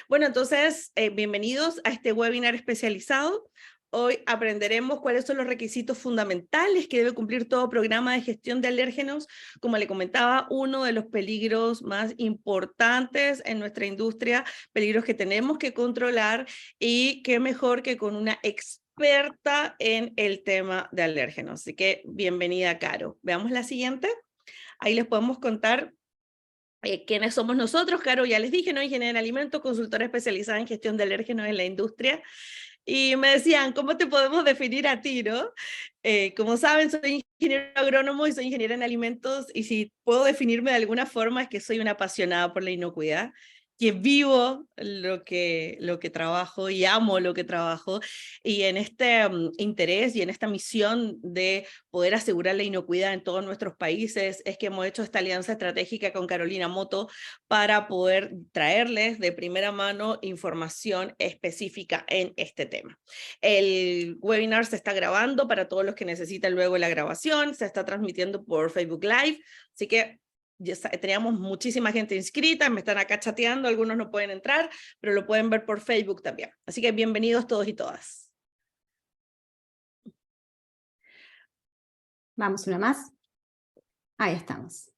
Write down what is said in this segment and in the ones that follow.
Bueno, entonces, bienvenidos a este webinar especializado. Hoy aprenderemos cuáles son los requisitos fundamentales que debe cumplir todo programa de gestión de alérgenos. Como le comentaba, uno de los peligros más importantes en nuestra industria, peligros que tenemos que controlar, y qué mejor que con una experta en el tema de alérgenos. Así que bienvenida, Caro. Veamos la siguiente. Ahí les podemos contar quiénes somos nosotros. Caro, ya les dije, ¿no? Ingeniera en alimentos, consultora especializada en gestión de alérgenos en la industria. Y me decían, ¿cómo te podemos definir a ti, no? Como saben, soy ingeniero agrónomo y soy ingeniera en alimentos, y si puedo definirme de alguna forma es que soy una apasionada por la inocuidad, que vivo lo que trabajo y amo lo que trabajo, y en este interés y en esta misión de poder asegurar la inocuidad en todos nuestros países es que hemos hecho esta alianza estratégica con Carolina Moto para poder traerles de primera mano información específica en este tema. El webinar se está grabando para todos los que necesitan luego la grabación, se está transmitiendo por Facebook Live, así que ya teníamos muchísima gente inscrita, me están acá chateando, algunos no pueden entrar, pero lo pueden ver por Facebook también. Así que bienvenidos todos y todas. Vamos una más. Ahí estamos.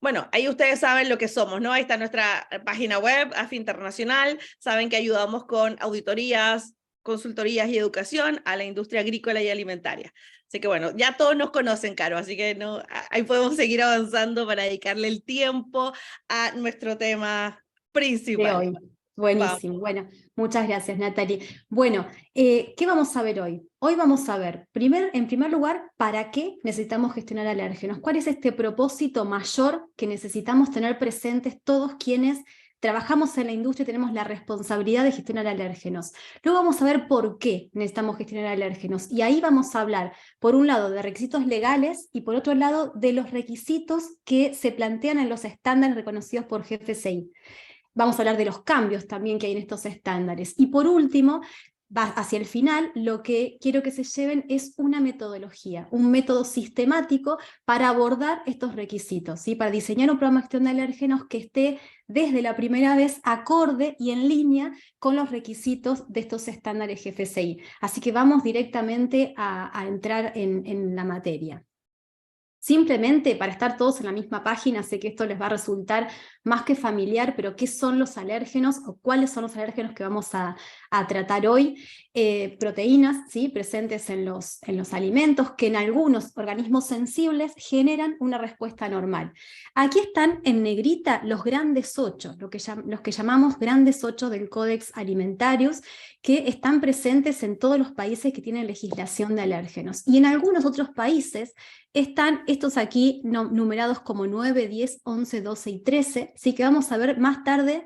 Bueno, ahí ustedes saben lo que somos, ¿no? Ahí está nuestra página web, AFI Internacional. Saben que ayudamos con auditorías, consultorías y educación a la industria agrícola y alimentaria. Así que bueno, ya todos nos conocen, Caro, así que no, ahí podemos seguir avanzando para dedicarle el tiempo a nuestro tema De principal. hoy. Vamos. Buenísimo. Bueno, muchas gracias, Natalie. Bueno, ¿qué vamos a ver hoy? Hoy vamos a ver, en primer lugar, ¿para qué necesitamos gestionar alérgenos? ¿Cuál es este propósito mayor que necesitamos tener presentes todos quienes trabajamos en la industria y tenemos la responsabilidad de gestionar alérgenos? Luego vamos a ver por qué necesitamos gestionar alérgenos. Y ahí vamos a hablar, por un lado, de requisitos legales y por otro lado, de los requisitos que se plantean en los estándares reconocidos por GFCI. Vamos a hablar de los cambios también que hay en estos estándares. Y por último, hacia el final, lo que quiero que se lleven es una metodología, un método sistemático para abordar estos requisitos, ¿sí? Para diseñar un programa de gestión de alérgenos que esté desde la primera vez acorde y en línea con los requisitos de estos estándares GFCI. Así que vamos directamente a entrar en la materia. Simplemente para estar todos en la misma página, sé que esto les va a resultar más que familiar, pero ¿qué son los alérgenos o cuáles son los alérgenos que vamos a tratar hoy? Proteínas, ¿sí? Presentes en los alimentos que en algunos organismos sensibles generan una respuesta normal. Aquí están en negrita los grandes 8, los que llamamos grandes 8 del Codex Alimentarius, que están presentes en todos los países que tienen legislación de alérgenos. Y en algunos otros países están estos aquí numerados como 9, 10, 11, 12 y 13, así que vamos a ver más tarde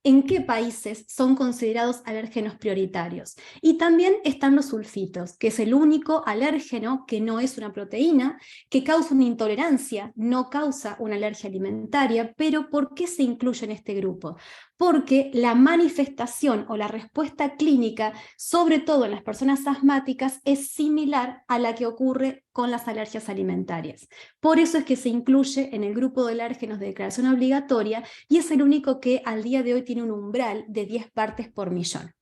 en qué países son considerados alérgenos prioritarios. Y también están los sulfitos, que es el único alérgeno que no es una proteína, que causa una intolerancia, no causa una alergia alimentaria, pero ¿por qué se incluye en este grupo? Porque la manifestación o la respuesta clínica, sobre todo en las personas asmáticas, es similar a la que ocurre con las alergias alimentarias. Por eso es que se incluye en el grupo de alérgenos de declaración obligatoria y es el único que al día de hoy tiene un umbral de 10 partes por millón.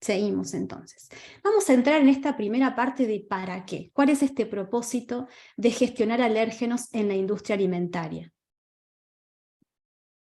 Seguimos entonces. Vamos a entrar en esta primera parte de ¿para qué? ¿Cuál es este propósito de gestionar alérgenos en la industria alimentaria?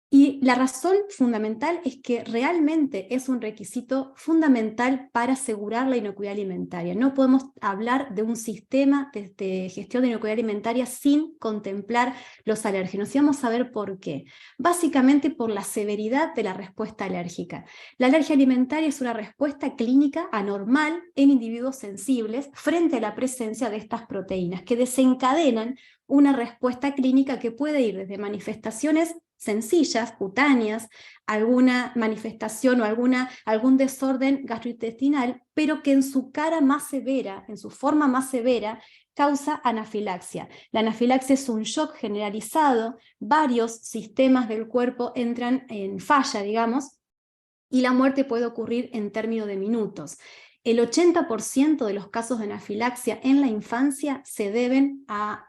Y la razón fundamental es que realmente es un requisito fundamental para asegurar la inocuidad alimentaria. No podemos hablar de un sistema de gestión de inocuidad alimentaria sin contemplar los alérgenos. Y vamos a ver por qué. Básicamente por la severidad de la respuesta alérgica. La alergia alimentaria es una respuesta clínica anormal en individuos sensibles frente a la presencia de estas proteínas que desencadenan una respuesta clínica que puede ir desde manifestaciones sencillas, cutáneas, alguna manifestación o algún desorden gastrointestinal, pero que en su cara más severa, en su forma más severa, causa anafilaxia. La anafilaxia es un shock generalizado, varios sistemas del cuerpo entran en falla, digamos, y la muerte puede ocurrir en términos de minutos. el 80% de los casos de anafilaxia en la infancia se deben a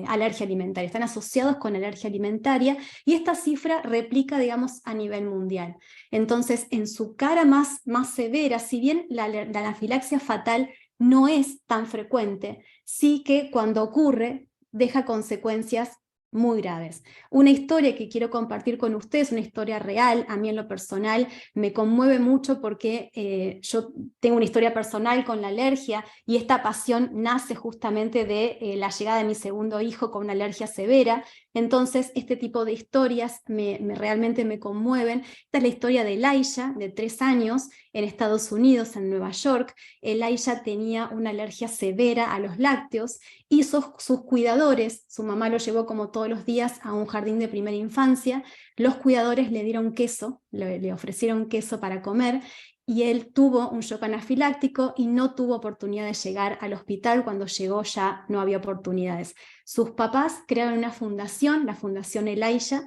alergia alimentaria, están asociados con alergia alimentaria, y esta cifra replica, digamos, a nivel mundial. Entonces, en su cara más severa, si bien la anafilaxia fatal no es tan frecuente, sí que cuando ocurre deja consecuencias muy graves. Una historia que quiero compartir con ustedes, una historia real, a mí en lo personal me conmueve mucho porque yo tengo una historia personal con la alergia, y esta pasión nace justamente de la llegada de mi segundo hijo con una alergia severa. Entonces este tipo de historias realmente me conmueven. Esta es la historia de Elijah, de 3 años, en Estados Unidos, en Nueva York. Elijah tenía una alergia severa a los lácteos, y sus cuidadores, su mamá lo llevó como todos los días a un jardín de primera infancia, los cuidadores le dieron queso, le ofrecieron queso para comer, y él tuvo un shock anafiláctico y no tuvo oportunidad de llegar al hospital. Cuando llegó ya no había oportunidades. Sus papás crearon una fundación, la Fundación Elijah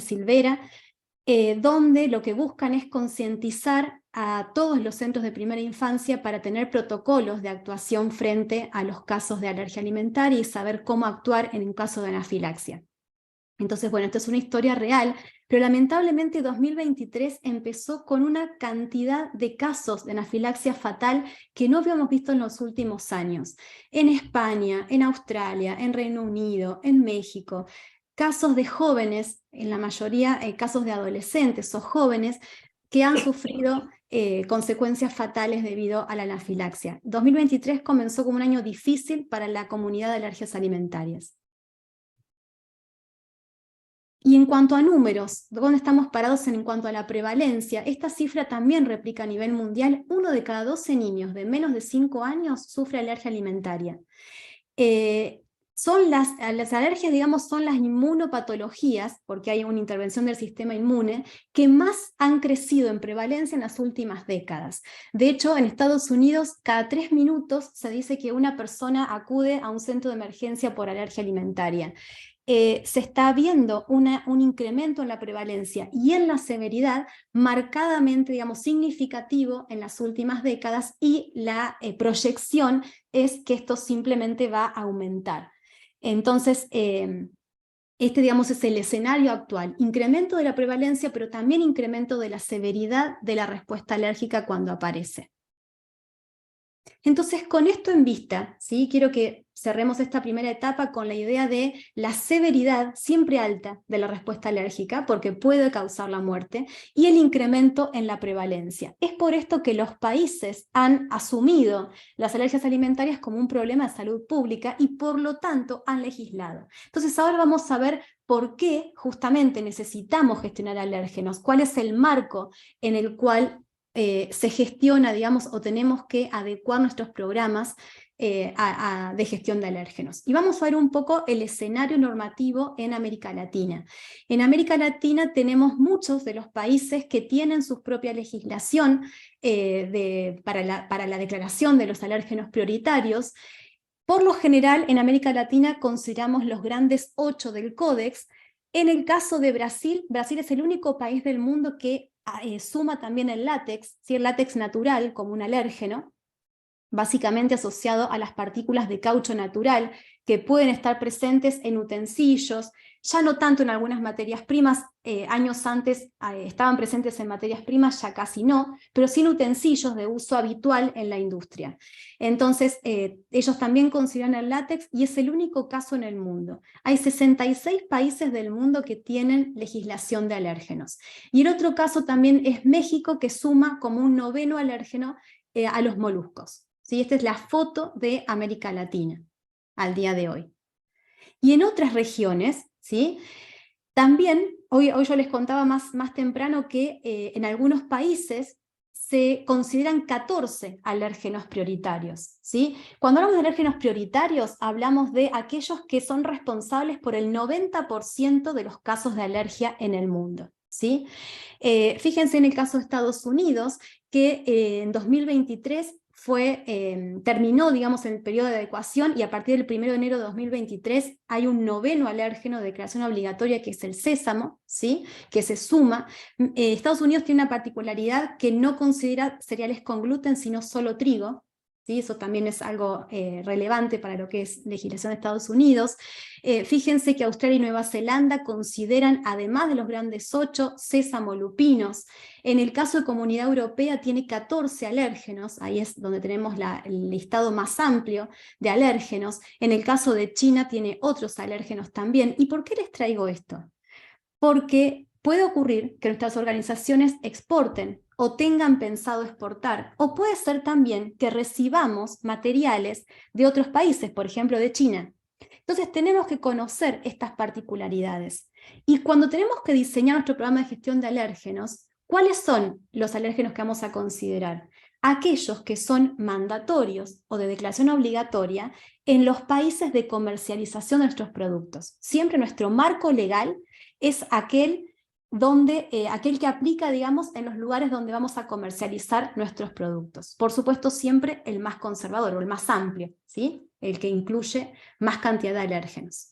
Silvera, donde lo que buscan es concientizar a todos los centros de primera infancia para tener protocolos de actuación frente a los casos de alergia alimentaria y saber cómo actuar en un caso de anafilaxia. Entonces, bueno, esto es una historia real, pero lamentablemente 2023 empezó con una cantidad de casos de anafilaxia fatal que no habíamos visto en los últimos años. En España, en Australia, en Reino Unido, en México. Casos de jóvenes, en la mayoría casos de adolescentes o jóvenes que han sufrido consecuencias fatales debido a la anafilaxia. 2023 comenzó como un año difícil para la comunidad de alergias alimentarias. Y en cuanto a números, ¿dónde estamos parados en cuanto a la prevalencia? Esta cifra también replica a nivel mundial. 1 de cada 12 niños de menos de 5 años sufre alergia alimentaria. Las alergias, digamos, son las inmunopatologías, porque hay una intervención del sistema inmune, que más han crecido en prevalencia en las últimas décadas. De hecho, en Estados Unidos, cada 3 minutos se dice que una persona acude a un centro de emergencia por alergia alimentaria. Se está viendo un incremento en la prevalencia y en la severidad marcadamente, digamos, significativo en las últimas décadas, y la proyección es que esto simplemente va a aumentar. Entonces, digamos, es el escenario actual: incremento de la prevalencia, pero también incremento de la severidad de la respuesta alérgica cuando aparece. Entonces, con esto en vista, ¿sí?, quiero que cerremos esta primera etapa con la idea de la severidad siempre alta de la respuesta alérgica, porque puede causar la muerte, y el incremento en la prevalencia. Es por esto que los países han asumido las alergias alimentarias como un problema de salud pública y por lo tanto han legislado. Entonces ahora vamos a ver por qué justamente necesitamos gestionar alérgenos, cuál es el marco en el cual se gestiona, digamos, o tenemos que adecuar nuestros programas de gestión de alérgenos. Y vamos a ver un poco el escenario normativo en América Latina. En América Latina tenemos muchos de los países que tienen su propia legislación para la declaración de los alérgenos prioritarios. Por lo general, en América Latina consideramos los grandes 8 del Códex. En el caso de Brasil, Brasil es el único país del mundo que suma también el látex, ¿sí?, el látex natural como un alérgeno, básicamente asociado a las partículas de caucho natural que pueden estar presentes en utensilios, ya no tanto en algunas materias primas. Años antes estaban presentes en materias primas, ya casi no, pero sí en utensilios de uso habitual en la industria. Entonces, ellos también consideran el látex, y es el único caso en el mundo. Hay 66 países del mundo que tienen legislación de alérgenos. Y el otro caso también es México, que suma como un 9º alérgeno a los moluscos. ¿Sí? Esta es la foto de América Latina al día de hoy. Y en otras regiones, ¿sí?, también, hoy yo les contaba más temprano que en algunos países se consideran 14 alérgenos prioritarios, ¿sí? Cuando hablamos de alérgenos prioritarios, hablamos de aquellos que son responsables por el 90% de los casos de alergia en el mundo, ¿sí? Fíjense en el caso de Estados Unidos, que en 2023 terminó, digamos, el periodo de adecuación, y a partir del 1 de enero de 2023 hay un noveno alérgeno de declaración obligatoria, que es el sésamo, ¿sí? Que se suma. Estados Unidos tiene una particularidad que no considera cereales con gluten, sino solo trigo, ¿sí? Eso también es algo relevante para lo que es legislación de Estados Unidos. Fíjense que Australia y Nueva Zelanda consideran, además de los grandes 8, sésamo, lupinos. En el caso de Comunidad Europea tiene 14 alérgenos, ahí es donde tenemos el listado más amplio de alérgenos. En el caso de China tiene otros alérgenos también. ¿Y por qué les traigo esto? Porque puede ocurrir que nuestras organizaciones exporten o tengan pensado exportar, o puede ser también que recibamos materiales de otros países, por ejemplo de China. Entonces tenemos que conocer estas particularidades. Y cuando tenemos que diseñar nuestro programa de gestión de alérgenos, ¿cuáles son los alérgenos que vamos a considerar? Aquellos que son mandatorios o de declaración obligatoria en los países de comercialización de nuestros productos. Siempre nuestro marco legal es aquel que aplica, digamos, en los lugares donde vamos a comercializar nuestros productos. Por supuesto, siempre el más conservador o el más amplio, ¿sí? El que incluye más cantidad de alérgenos.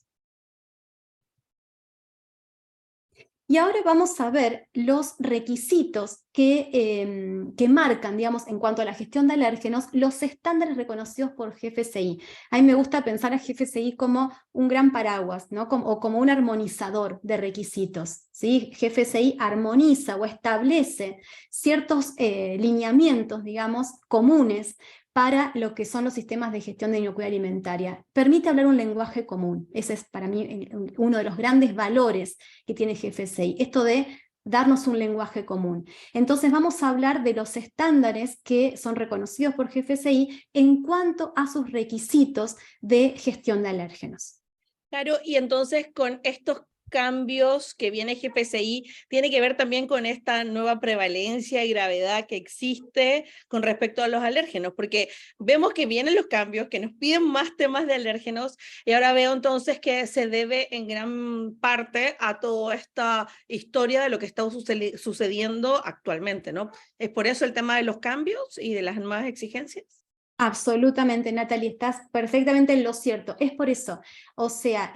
Y ahora vamos a ver los requisitos que marcan, digamos, en cuanto a la gestión de alérgenos, los estándares reconocidos por GFCI. A mí me gusta pensar a GFCI como un gran paraguas, ¿no? O como un armonizador de requisitos, ¿sí? GFCI armoniza o establece ciertos lineamientos, digamos, comunes para lo que son los sistemas de gestión de inocuidad alimentaria. Permite hablar un lenguaje común. Ese es para mí uno de los grandes valores que tiene GFCI, esto de darnos un lenguaje común. Entonces vamos a hablar de los estándares que son reconocidos por GFCI en cuanto a sus requisitos de gestión de alérgenos. Claro, y entonces con estos cambios que viene GFCI, tiene que ver también con esta nueva prevalencia y gravedad que existe con respecto a los alérgenos, porque vemos que vienen los cambios, que nos piden más temas de alérgenos, y ahora veo entonces que se debe en gran parte a toda esta historia de lo que está sucediendo actualmente, ¿no? ¿Es por eso el tema de los cambios y de las nuevas exigencias? Absolutamente, Natalie, estás perfectamente en lo cierto. Es por eso, o sea,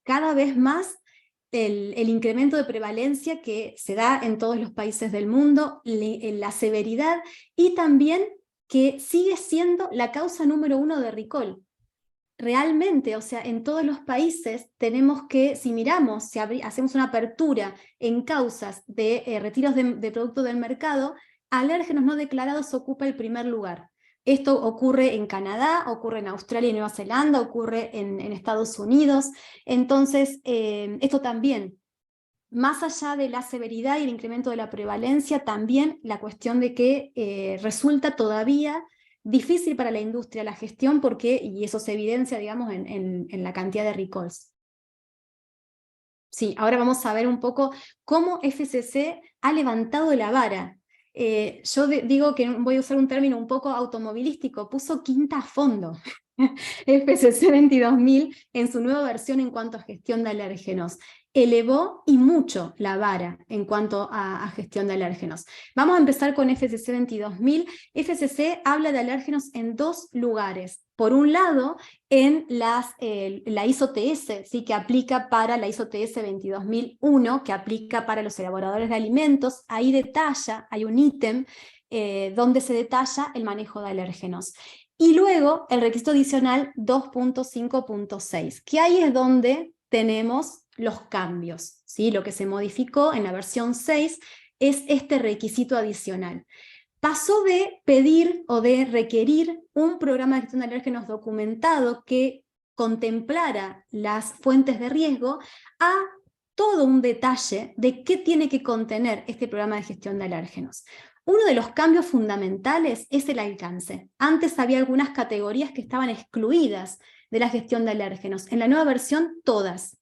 cada vez más el incremento de prevalencia que se da en todos los países del mundo, la severidad, y también que sigue siendo la causa número 1 de recall. Realmente, o sea, en todos los países tenemos que, si miramos, si hacemos una apertura en causas de retiros de productos del mercado, alérgenos no declarados ocupa el primer lugar. Esto ocurre en Canadá, ocurre en Australia y Nueva Zelanda, ocurre en Estados Unidos. Entonces, esto también, más allá de la severidad y el incremento de la prevalencia, también la cuestión de que resulta todavía difícil para la industria la gestión, y eso se evidencia, digamos, en la cantidad de recalls. Sí, ahora vamos a ver un poco cómo FCC ha levantado la vara. Yo digo que voy a usar un término un poco automovilístico, puso quinta a fondo FCC 22000 en su nueva versión en cuanto a gestión de alérgenos. Elevó y mucho la vara en cuanto a gestión de alérgenos. Vamos a empezar con FCC 22000. FCC habla de alérgenos en 2 lugares. Por un lado, en la ISO-TS, ¿sí? Que aplica para la ISO-TS 22001, que aplica para los elaboradores de alimentos. Ahí hay un ítem donde se detalla el manejo de alérgenos. Y luego el requisito adicional 2.5.6, que ahí es donde tenemos los cambios, ¿sí? Lo que se modificó en la versión 6 es este requisito adicional. Pasó de pedir o de requerir un programa de gestión de alérgenos documentado que contemplara las fuentes de riesgo a todo un detalle de qué tiene que contener este programa de gestión de alérgenos. Uno de los cambios fundamentales es el alcance. Antes había algunas categorías que estaban excluidas de la gestión de alérgenos. En la nueva versión, todas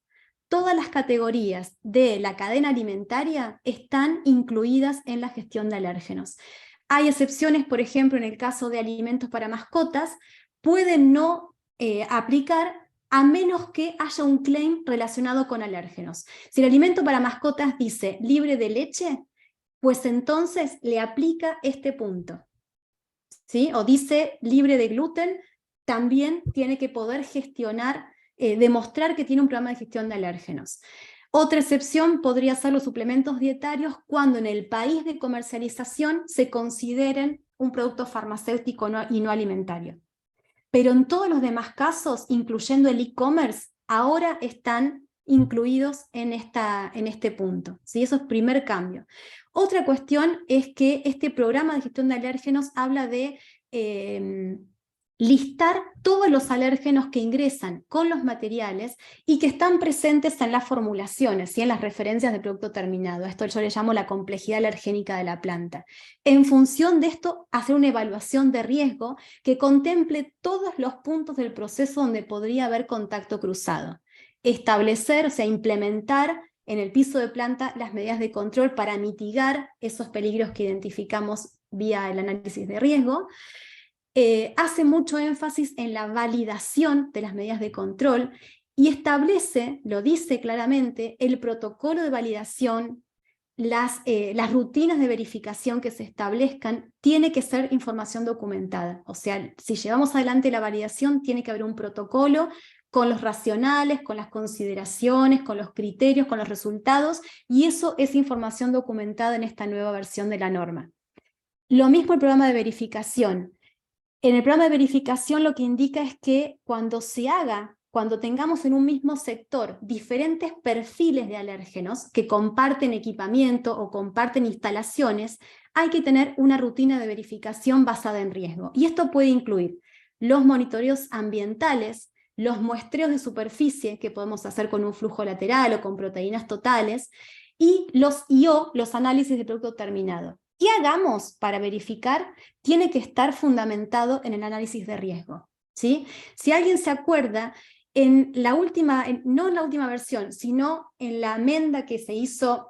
las categorías de la cadena alimentaria están incluidas en la gestión de alérgenos. Hay excepciones, por ejemplo, en el caso de alimentos para mascotas, pueden no aplicar a menos que haya un claim relacionado con alérgenos. Si el alimento para mascotas dice libre de leche, pues entonces le aplica este punto. ¿sí? O dice libre de gluten, también tiene que poder gestionar, demostrar que tiene un programa de gestión de alérgenos. Otra excepción podría ser los suplementos dietarios cuando en el país de comercialización se consideren un producto farmacéutico y no alimentario. Pero en todos los demás casos, incluyendo el e-commerce, ahora están incluidos en este punto, ¿sí? Eso es primer cambio. Otra cuestión es que este programa de gestión de alérgenos habla de listar todos los alérgenos que ingresan con los materiales y que están presentes en las formulaciones, ¿sí? En las referencias de producto terminado. Esto yo le llamo la complejidad alergénica de la planta. En función de esto, hacer una evaluación de riesgo que contemple todos los puntos del proceso donde podría haber contacto cruzado. Establecer, o sea, implementar en el piso de planta las medidas de control para mitigar esos peligros que identificamos vía el análisis de riesgo. Hace mucho énfasis en la validación de las medidas de control y establece, lo dice claramente, el protocolo de validación, las rutinas de verificación que se establezcan, tiene que ser información documentada. O sea, si llevamos adelante la validación, tiene que haber un protocolo con los racionales, con las consideraciones, con los criterios, con los resultados, y eso es información documentada en esta nueva versión de la norma. Lo mismo el programa de verificación. En el programa de verificación lo que indica es que cuando tengamos en un mismo sector diferentes perfiles de alérgenos que comparten equipamiento o comparten instalaciones, hay que tener una rutina de verificación basada en riesgo. Y esto puede incluir los monitoreos ambientales, los muestreos de superficie que podemos hacer con un flujo lateral o con proteínas totales, y los IO, los análisis de producto terminado. ¿Qué hagamos para verificar? Tiene que estar fundamentado en el análisis de riesgo, ¿sí? Si alguien se acuerda, no en la última versión, sino en la enmienda que se hizo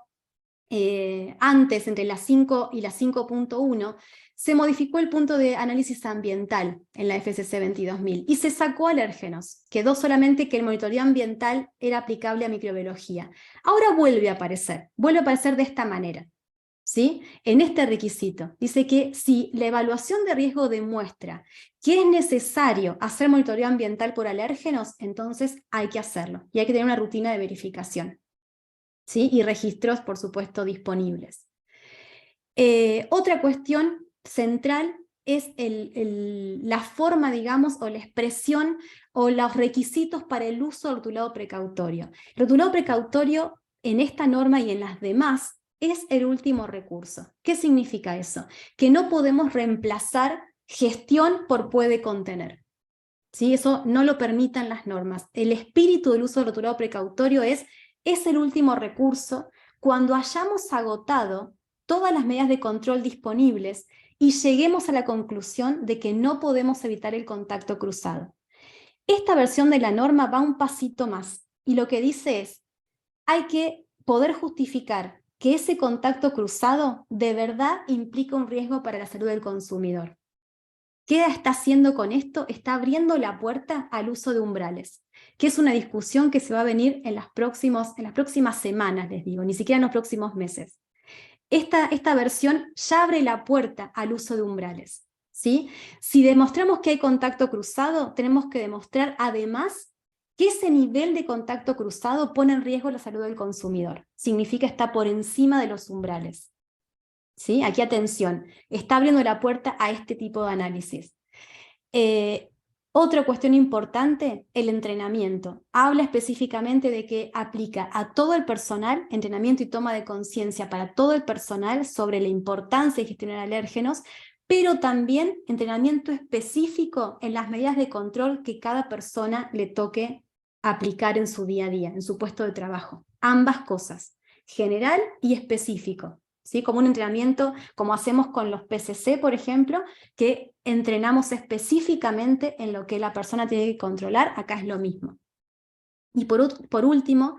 antes, entre la 5 y la 5.1, se modificó el punto de análisis ambiental en la FCC 22000 y se sacó alérgenos. Quedó solamente que el monitoreo ambiental era aplicable a microbiología. Ahora vuelve a aparecer de esta manera, ¿sí? En este requisito, dice que si la evaluación de riesgo demuestra que es necesario hacer monitoreo ambiental por alérgenos, entonces hay que hacerlo y hay que tener una rutina de verificación, ¿sí? Y registros, por supuesto, disponibles. Otra cuestión central es la forma, digamos, o la expresión o los requisitos para el uso del rotulado precautorio. El rotulado precautorio en esta norma y en las demás es el último recurso. ¿Qué significa eso? Que no podemos reemplazar gestión por puede contener, ¿sí? Eso no lo permitan las normas. El espíritu del uso del rotulado precautorio es el último recurso cuando hayamos agotado todas las medidas de control disponibles y lleguemos a la conclusión de que no podemos evitar el contacto cruzado. Esta versión de la norma va un pasito más y lo que dice es, hay que poder justificar que ese contacto cruzado de verdad implica un riesgo para la salud del consumidor. ¿Qué está haciendo con esto? Está abriendo la puerta al uso de umbrales, que es una discusión que se va a venir en las próximas semanas, les digo, ni siquiera en los próximos meses. Esta versión ya abre la puerta al uso de umbrales, ¿sí? Si demostramos que hay contacto cruzado, tenemos que demostrar además que ese nivel de contacto cruzado pone en riesgo la salud del consumidor. Significa está por encima de los umbrales, ¿sí? Aquí atención, está abriendo la puerta a este tipo de análisis. Otra cuestión importante, el entrenamiento. Habla específicamente de que aplica a todo el personal, entrenamiento y toma de conciencia para todo el personal sobre la importancia de gestionar alérgenos, pero también entrenamiento específico en las medidas de control que cada persona le toque aplicar en su día a día, en su puesto de trabajo. Ambas cosas, general y específico, ¿sí? Como un entrenamiento, como hacemos con los PCC, por ejemplo, que entrenamos específicamente en lo que la persona tiene que controlar, acá es lo mismo. Y por último,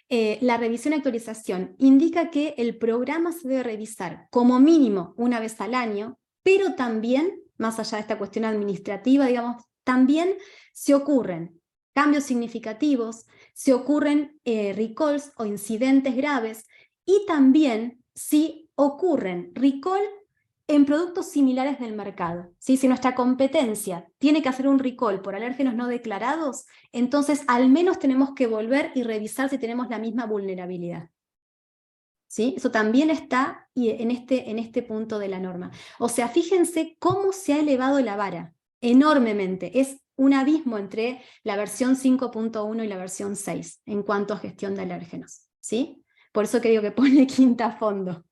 la revisión y actualización indica que el programa se debe revisar como mínimo una vez al año, pero también, más allá de esta cuestión administrativa, digamos, también se ocurren cambios significativos, se ocurren recalls o incidentes graves, y también si ocurren recall en productos similares del mercado. ¿Sí? Si nuestra competencia tiene que hacer un recall por alérgenos no declarados, entonces al menos tenemos que volver y revisar si tenemos la misma vulnerabilidad. ¿Sí? Eso también está en este punto de la norma. O sea, fíjense cómo se ha elevado la vara enormemente. Es un abismo entre la versión 5.1 y la versión 6 en cuanto a gestión de alérgenos. ¿Sí? Por eso que digo que pone quinta a fondo.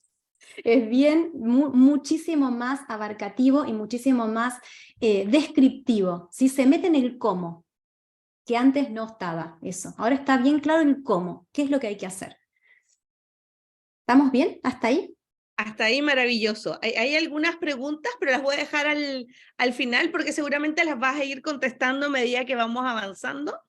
Es bien, muchísimo más abarcativo y muchísimo más descriptivo. ¿Sí? Se mete en el cómo, que antes no estaba eso. Ahora está bien claro el cómo, qué es lo que hay que hacer. ¿Estamos bien? ¿Hasta ahí? Hasta ahí maravilloso. Hay algunas preguntas, pero las voy a dejar al final porque seguramente las vas a ir contestando a medida que vamos avanzando.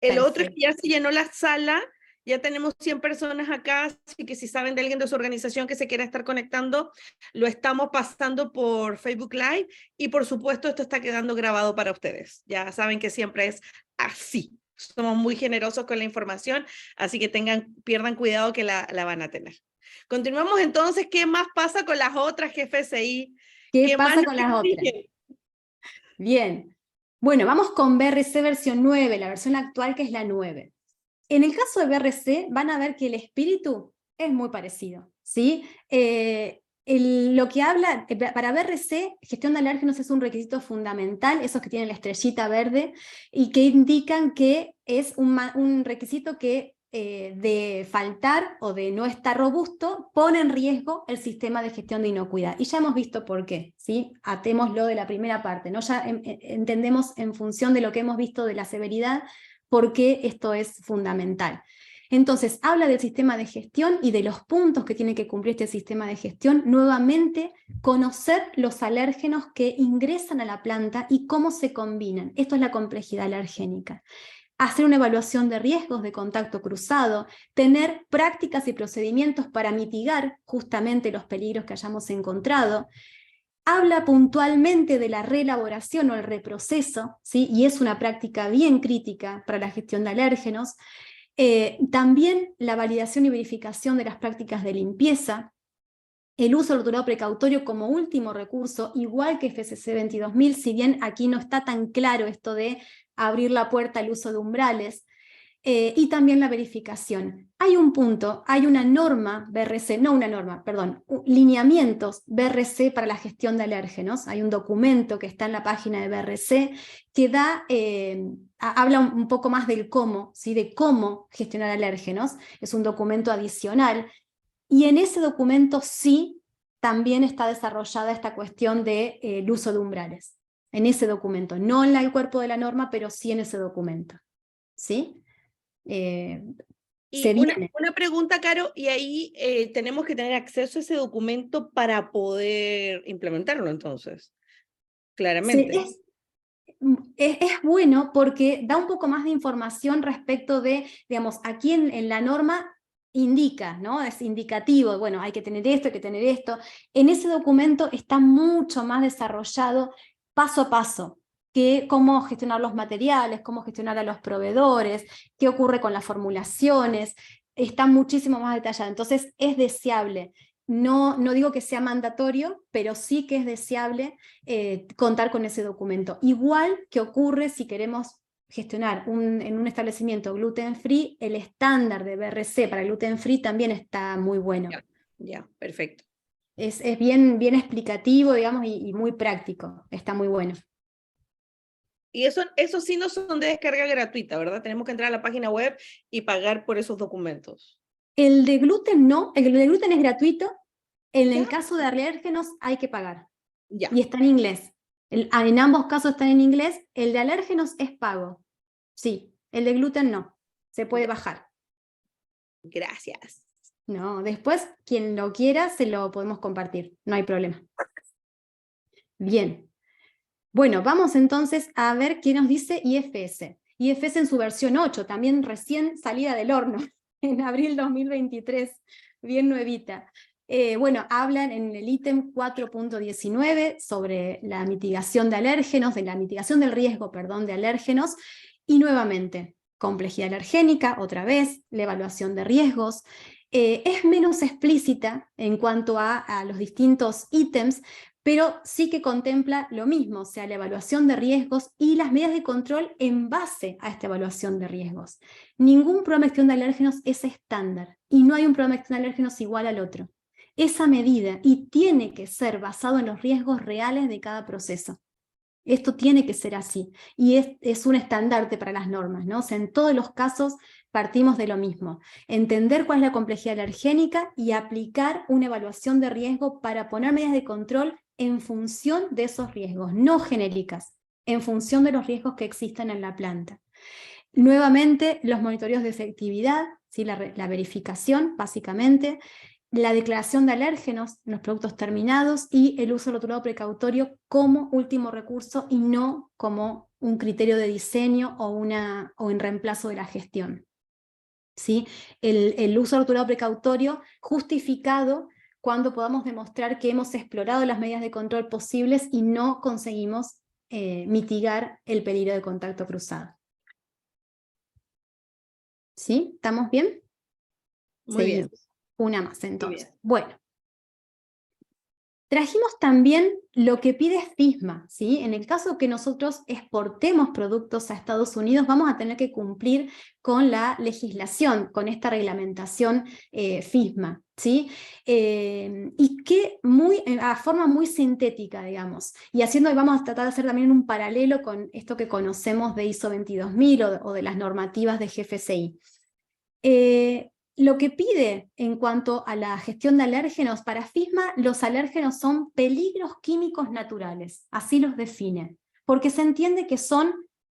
El otro es que ya se llenó la sala, ya tenemos 100 personas acá, así que si saben de alguien de su organización que se quiera estar conectando, lo estamos pasando por Facebook Live y por supuesto esto está quedando grabado para ustedes. Ya saben que siempre es así. Somos muy generosos con la información, así que pierdan cuidado que la van a tener. Continuamos entonces, ¿qué más pasa con las otras GFSI? ¿Qué pasa con las otras? Bien, bueno, vamos con BRC versión 9, la versión actual que es la 9. En el caso de BRC van a ver que el espíritu es muy parecido, ¿sí? Lo que habla, para BRC, gestión de alérgenos es un requisito fundamental, esos que tienen la estrellita verde, y que indican que es un requisito que de faltar o de no estar robusto, pone en riesgo el sistema de gestión de inocuidad. Y ya hemos visto por qué, ¿sí? Atémoslo de la primera parte, ¿no? Ya entendemos en función de lo que hemos visto de la severidad, por qué esto es fundamental. Entonces, habla del sistema de gestión y de los puntos que tiene que cumplir este sistema de gestión. Nuevamente, conocer los alérgenos que ingresan a la planta y cómo se combinan. Esto es la complejidad alergénica. Hacer una evaluación de riesgos de contacto cruzado, tener prácticas y procedimientos para mitigar justamente los peligros que hayamos encontrado. Habla puntualmente de la reelaboración o el reproceso, ¿sí? Y es una práctica bien crítica para la gestión de alérgenos. También la validación y verificación de las prácticas de limpieza, el uso del rotulado precautorio como último recurso, igual que FCC 22000, si bien aquí no está tan claro esto de abrir la puerta al uso de umbrales, y también la verificación. Hay un punto, hay una norma BRC, no una norma, perdón, lineamientos BRC para la gestión de alérgenos. Hay un documento que está en la página de BRC que habla un poco más del cómo, ¿sí? De cómo gestionar alérgenos. Es un documento adicional. Y en ese documento sí también está desarrollada esta cuestión del uso de umbrales. En ese documento, no en el cuerpo de la norma, pero sí en ese documento. ¿Sí? Y una pregunta, Caro, y ahí tenemos que tener acceso a ese documento para poder implementarlo entonces, claramente. Sí, es bueno porque da un poco más de información respecto de, digamos, aquí en la norma indica, ¿no? Es indicativo, bueno, hay que tener esto, hay que tener esto. En ese documento está mucho más desarrollado paso a paso, que cómo gestionar los materiales, cómo gestionar a los proveedores, qué ocurre con las formulaciones, está muchísimo más detallado. Entonces es deseable. No digo que sea mandatorio, pero sí que es deseable contar con ese documento. Igual que ocurre si queremos gestionar en un establecimiento gluten free, el estándar de BRC para gluten free también está muy bueno. Ya, perfecto. Es bien explicativo, digamos, y muy práctico, está muy bueno. Y eso sí no son de descarga gratuita, ¿verdad? Tenemos que entrar a la página web y pagar por esos documentos. El de gluten no, el de gluten es gratuito, en el caso de alérgenos hay que pagar. Ya. Y está en inglés. En ambos casos están en inglés, el de alérgenos es pago. Sí, el de gluten no, se puede bajar. Gracias. No, después quien lo quiera se lo podemos compartir, no hay problema. Bien. Bueno, vamos entonces a ver qué nos dice IFS. IFS en su versión 8, también recién salida del horno, en abril 2023, bien nuevita. Bueno, hablan en el ítem 4.19 sobre la mitigación de alérgenos, de la mitigación del riesgo, perdón, de alérgenos, y nuevamente, complejidad alergénica, otra vez, la evaluación de riesgos. Es menos explícita en cuanto a los distintos ítems, pero sí que contempla lo mismo, o sea, la evaluación de riesgos y las medidas de control en base a esta evaluación de riesgos. Ningún programa de gestión de alérgenos es estándar, y no hay un programa de gestión de alérgenos igual al otro. Esa medida, y tiene que ser basado en los riesgos reales de cada proceso. Esto tiene que ser así, y es un estandarte para las normas, ¿no? O sea, en todos los casos partimos de lo mismo, entender cuál es la complejidad alergénica y aplicar una evaluación de riesgo para poner medidas de control en función de esos riesgos, no genéricas, en función de los riesgos que existan en la planta. Nuevamente, los monitoreos de efectividad, ¿sí? La verificación, básicamente, la declaración de alérgenos en los productos terminados y el uso rotulado precautorio como último recurso y no como un criterio de diseño o en reemplazo de la gestión. ¿Sí? El uso rotulado precautorio justificado cuando podamos demostrar que hemos explorado las medidas de control posibles y no conseguimos mitigar el peligro de contacto cruzado. ¿Sí? ¿Estamos bien? Muy bien. Seguimos. Una más entonces. Bien. Bueno. Trajimos también lo que pide FISMA, ¿sí? En el caso que nosotros exportemos productos a Estados Unidos, vamos a tener que cumplir con la legislación, con esta reglamentación FISMA, ¿sí? Y que a forma muy sintética, digamos, y vamos a tratar de hacer también un paralelo con esto que conocemos de ISO 22000 o de las normativas de GFCI. Lo que pide en cuanto a la gestión de alérgenos, para FISMA los alérgenos son peligros químicos naturales, así los define, porque se entiende que son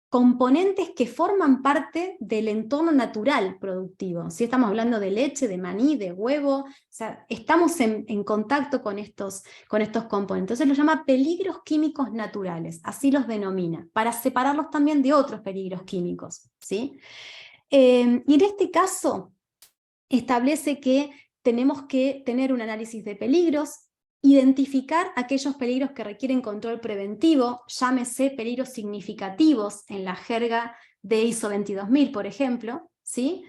componentes que forman parte del entorno natural productivo. Si estamos hablando de leche, de maní, de huevo, o sea, estamos en contacto con estos componentes. Entonces los llama peligros químicos naturales, así los denomina, para separarlos también de otros peligros químicos, ¿sí? Y en este caso establece que tenemos que tener un análisis de peligros, identificar aquellos peligros que requieren control preventivo, llámese peligros significativos en la jerga de ISO 22000, por ejemplo, ¿sí?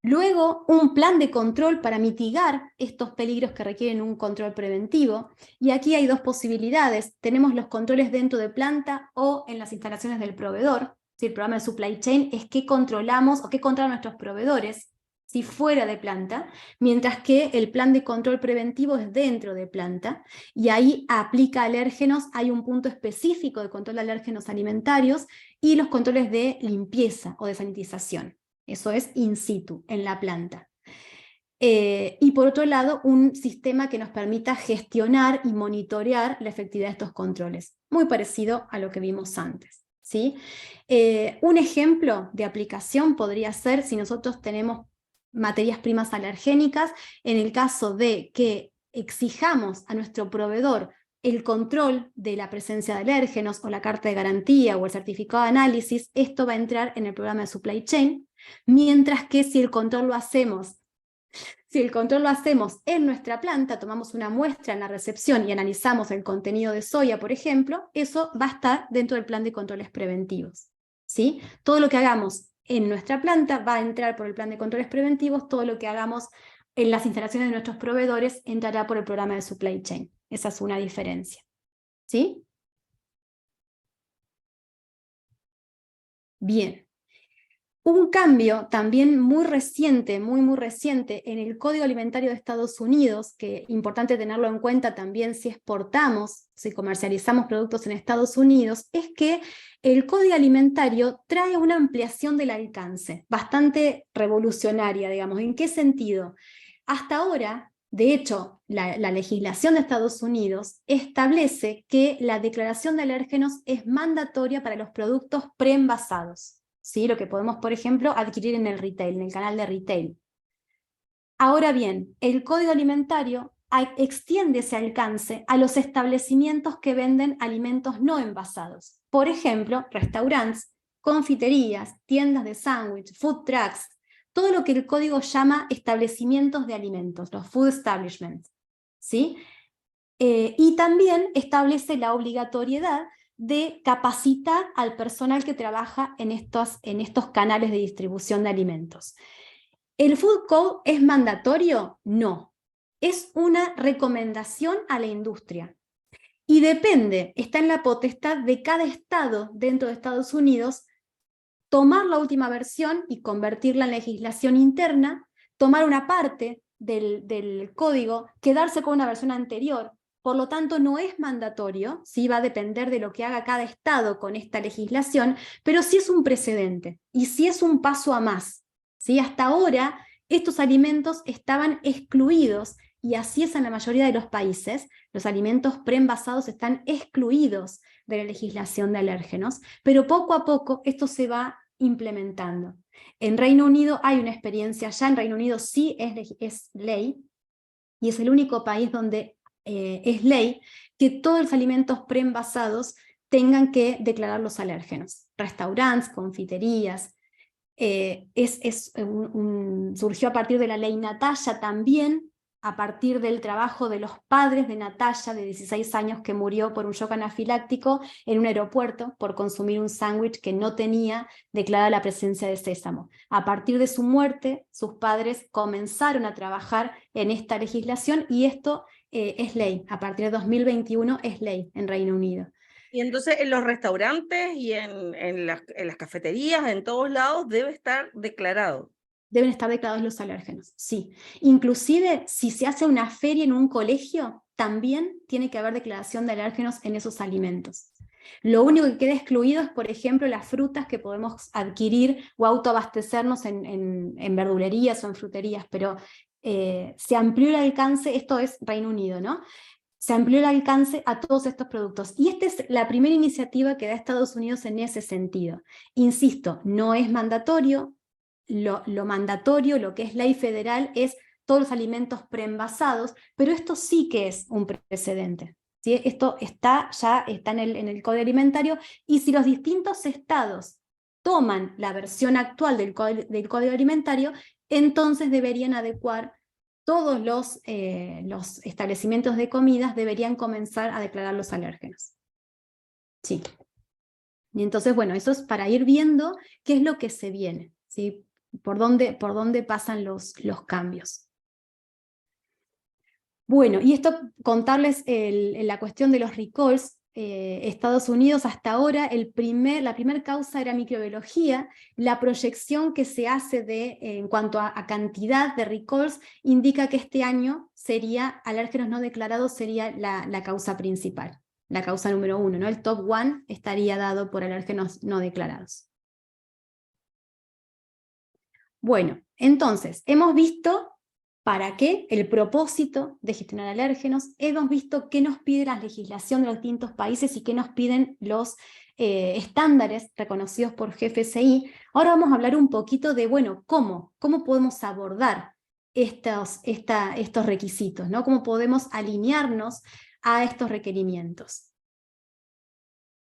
Luego, un plan de control para mitigar estos peligros que requieren un control preventivo, y aquí hay dos posibilidades. Tenemos los controles dentro de planta o en las instalaciones del proveedor. ¿Sí? El programa de supply chain es qué controlamos o qué controlan nuestros proveedores, si fuera de planta, mientras que el plan de control preventivo es dentro de planta, y ahí aplica alérgenos, hay un punto específico de control de alérgenos alimentarios, y los controles de limpieza o de sanitización. Eso es in situ, en la planta. Y por otro lado, un sistema que nos permita gestionar y monitorear la efectividad de estos controles, muy parecido a lo que vimos antes, ¿sí? Un ejemplo de aplicación podría ser si nosotros tenemos materias primas alergénicas, en el caso de que exijamos a nuestro proveedor el control de la presencia de alérgenos o la carta de garantía o el certificado de análisis, esto va a entrar en el programa de supply chain, mientras que si el control lo hacemos en nuestra planta, tomamos una muestra en la recepción y analizamos el contenido de soya, por ejemplo, eso va a estar dentro del plan de controles preventivos, ¿sí? Todo lo que hagamos en nuestra planta va a entrar por el plan de controles preventivos, todo lo que hagamos en las instalaciones de nuestros proveedores entrará por el programa de supply chain. Esa es una diferencia, ¿sí? Bien. Un cambio también muy reciente, muy reciente, en el Código Alimentario de Estados Unidos, que es importante tenerlo en cuenta también si exportamos, si comercializamos productos en Estados Unidos, es que el Código Alimentario trae una ampliación del alcance, bastante revolucionaria, digamos. ¿En qué sentido? Hasta ahora, de hecho, la legislación de Estados Unidos establece que la declaración de alérgenos es mandatoria para los productos preenvasados. ¿Sí? Lo que podemos, por ejemplo, adquirir en el retail, en el canal de retail. Ahora bien, el Código Alimentario extiende ese alcance a los establecimientos que venden alimentos no envasados. Por ejemplo, restaurantes, confiterías, tiendas de sándwich, food trucks, todo lo que el código llama establecimientos de alimentos, los food establishments, ¿sí? Y también establece la obligatoriedad de capacitar al personal que trabaja en estos canales de distribución de alimentos. ¿El Food Code es mandatorio? No. Es una recomendación a la industria. Y depende, está en la potestad de cada estado dentro de Estados Unidos tomar la última versión y convertirla en legislación interna, tomar una parte del código, quedarse con una versión anterior. Por lo tanto, no es mandatorio, ¿sí? Va a depender de lo que haga cada estado con esta legislación, pero sí es un precedente y sí es un paso a más, ¿sí? Hasta ahora, estos alimentos estaban excluidos, y así es en la mayoría de los países. Los alimentos preenvasados están excluidos de la legislación de alérgenos, pero poco a poco esto se va implementando. En Reino Unido hay una experiencia, ya en Reino Unido sí es ley, y es el único país donde es ley que todos los alimentos preenvasados tengan que declarar los alérgenos. Restaurantes, confiterías. Surgió a partir de la ley Natalia también, a partir del trabajo de los padres de Natalia, de 16 años, que murió por un shock anafiláctico en un aeropuerto por consumir un sándwich que no tenía declarada la presencia de sésamo. A partir de su muerte, sus padres comenzaron a trabajar en esta legislación, y esto es ley. A partir de 2021 es ley en Reino Unido. Y entonces en los restaurantes y en las cafeterías, en todos lados, debe estar declarado. Deben estar declarados los alérgenos, sí. Inclusive, si se hace una feria en un colegio, también tiene que haber declaración de alérgenos en esos alimentos. Lo único que queda excluido es, por ejemplo, las frutas que podemos adquirir o autoabastecernos en verdulerías o en fruterías, pero se amplió el alcance. Esto es Reino Unido, ¿no? Se amplió el alcance a todos estos productos. Y esta es la primera iniciativa que da Estados Unidos en ese sentido. Insisto, no es mandatorio. Lo mandatorio, lo que es ley federal, es todos los alimentos preenvasados, pero esto sí que es un precedente, ¿sí? Esto ya está en el Código Alimentario, y si los distintos estados toman la versión actual del Código Alimentario, entonces deberían adecuar todos los establecimientos de comidas, deberían comenzar a declarar los alérgenos. Sí. Y entonces, bueno, eso es para ir viendo qué es lo que se viene, ¿sí? Por dónde pasan los cambios. Bueno, y esto, contarles la cuestión de los recalls. Estados Unidos hasta ahora, la primera causa era microbiología. La proyección que se hace en cuanto a cantidad de recalls indica que este año alérgenos no declarados sería la causa principal, la causa número 1, ¿no? El top 1 estaría dado por alérgenos no declarados. Bueno, entonces, hemos visto para qué, el propósito de gestionar alérgenos, hemos visto qué nos pide la legislación de los distintos países y qué nos piden los estándares reconocidos por GFSI. Ahora vamos a hablar un poquito de, bueno, cómo podemos abordar estos requisitos, ¿no? Cómo podemos alinearnos a estos requerimientos.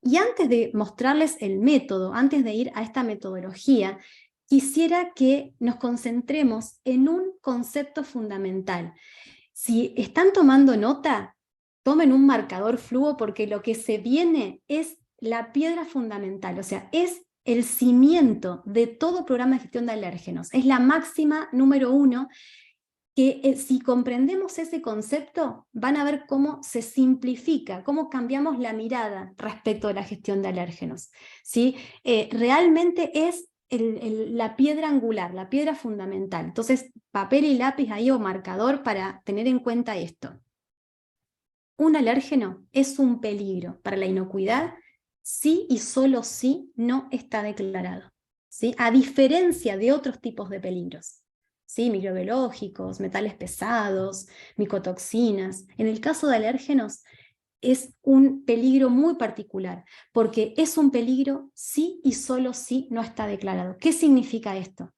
Y antes de mostrarles el método, antes de ir a esta metodología, quisiera que nos concentremos en un concepto fundamental. Si están tomando nota, tomen un marcador fluo, porque lo que se viene es la piedra fundamental, o sea, es el cimiento de todo programa de gestión de alérgenos. Es la máxima número 1, que si comprendemos ese concepto, van a ver cómo se simplifica, cómo cambiamos la mirada respecto de la gestión de alérgenos, ¿sí? Realmente es la piedra angular, la piedra fundamental. Entonces, papel y lápiz ahí o marcador para tener en cuenta esto. Un alérgeno es un peligro para la inocuidad si y solo si no está declarado, ¿sí? A diferencia de otros tipos de peligros, ¿sí? Microbiológicos, metales pesados, micotoxinas. En el caso de alérgenos, es un peligro muy particular, porque es un peligro sí y solo si no está declarado. ¿Qué significa esto?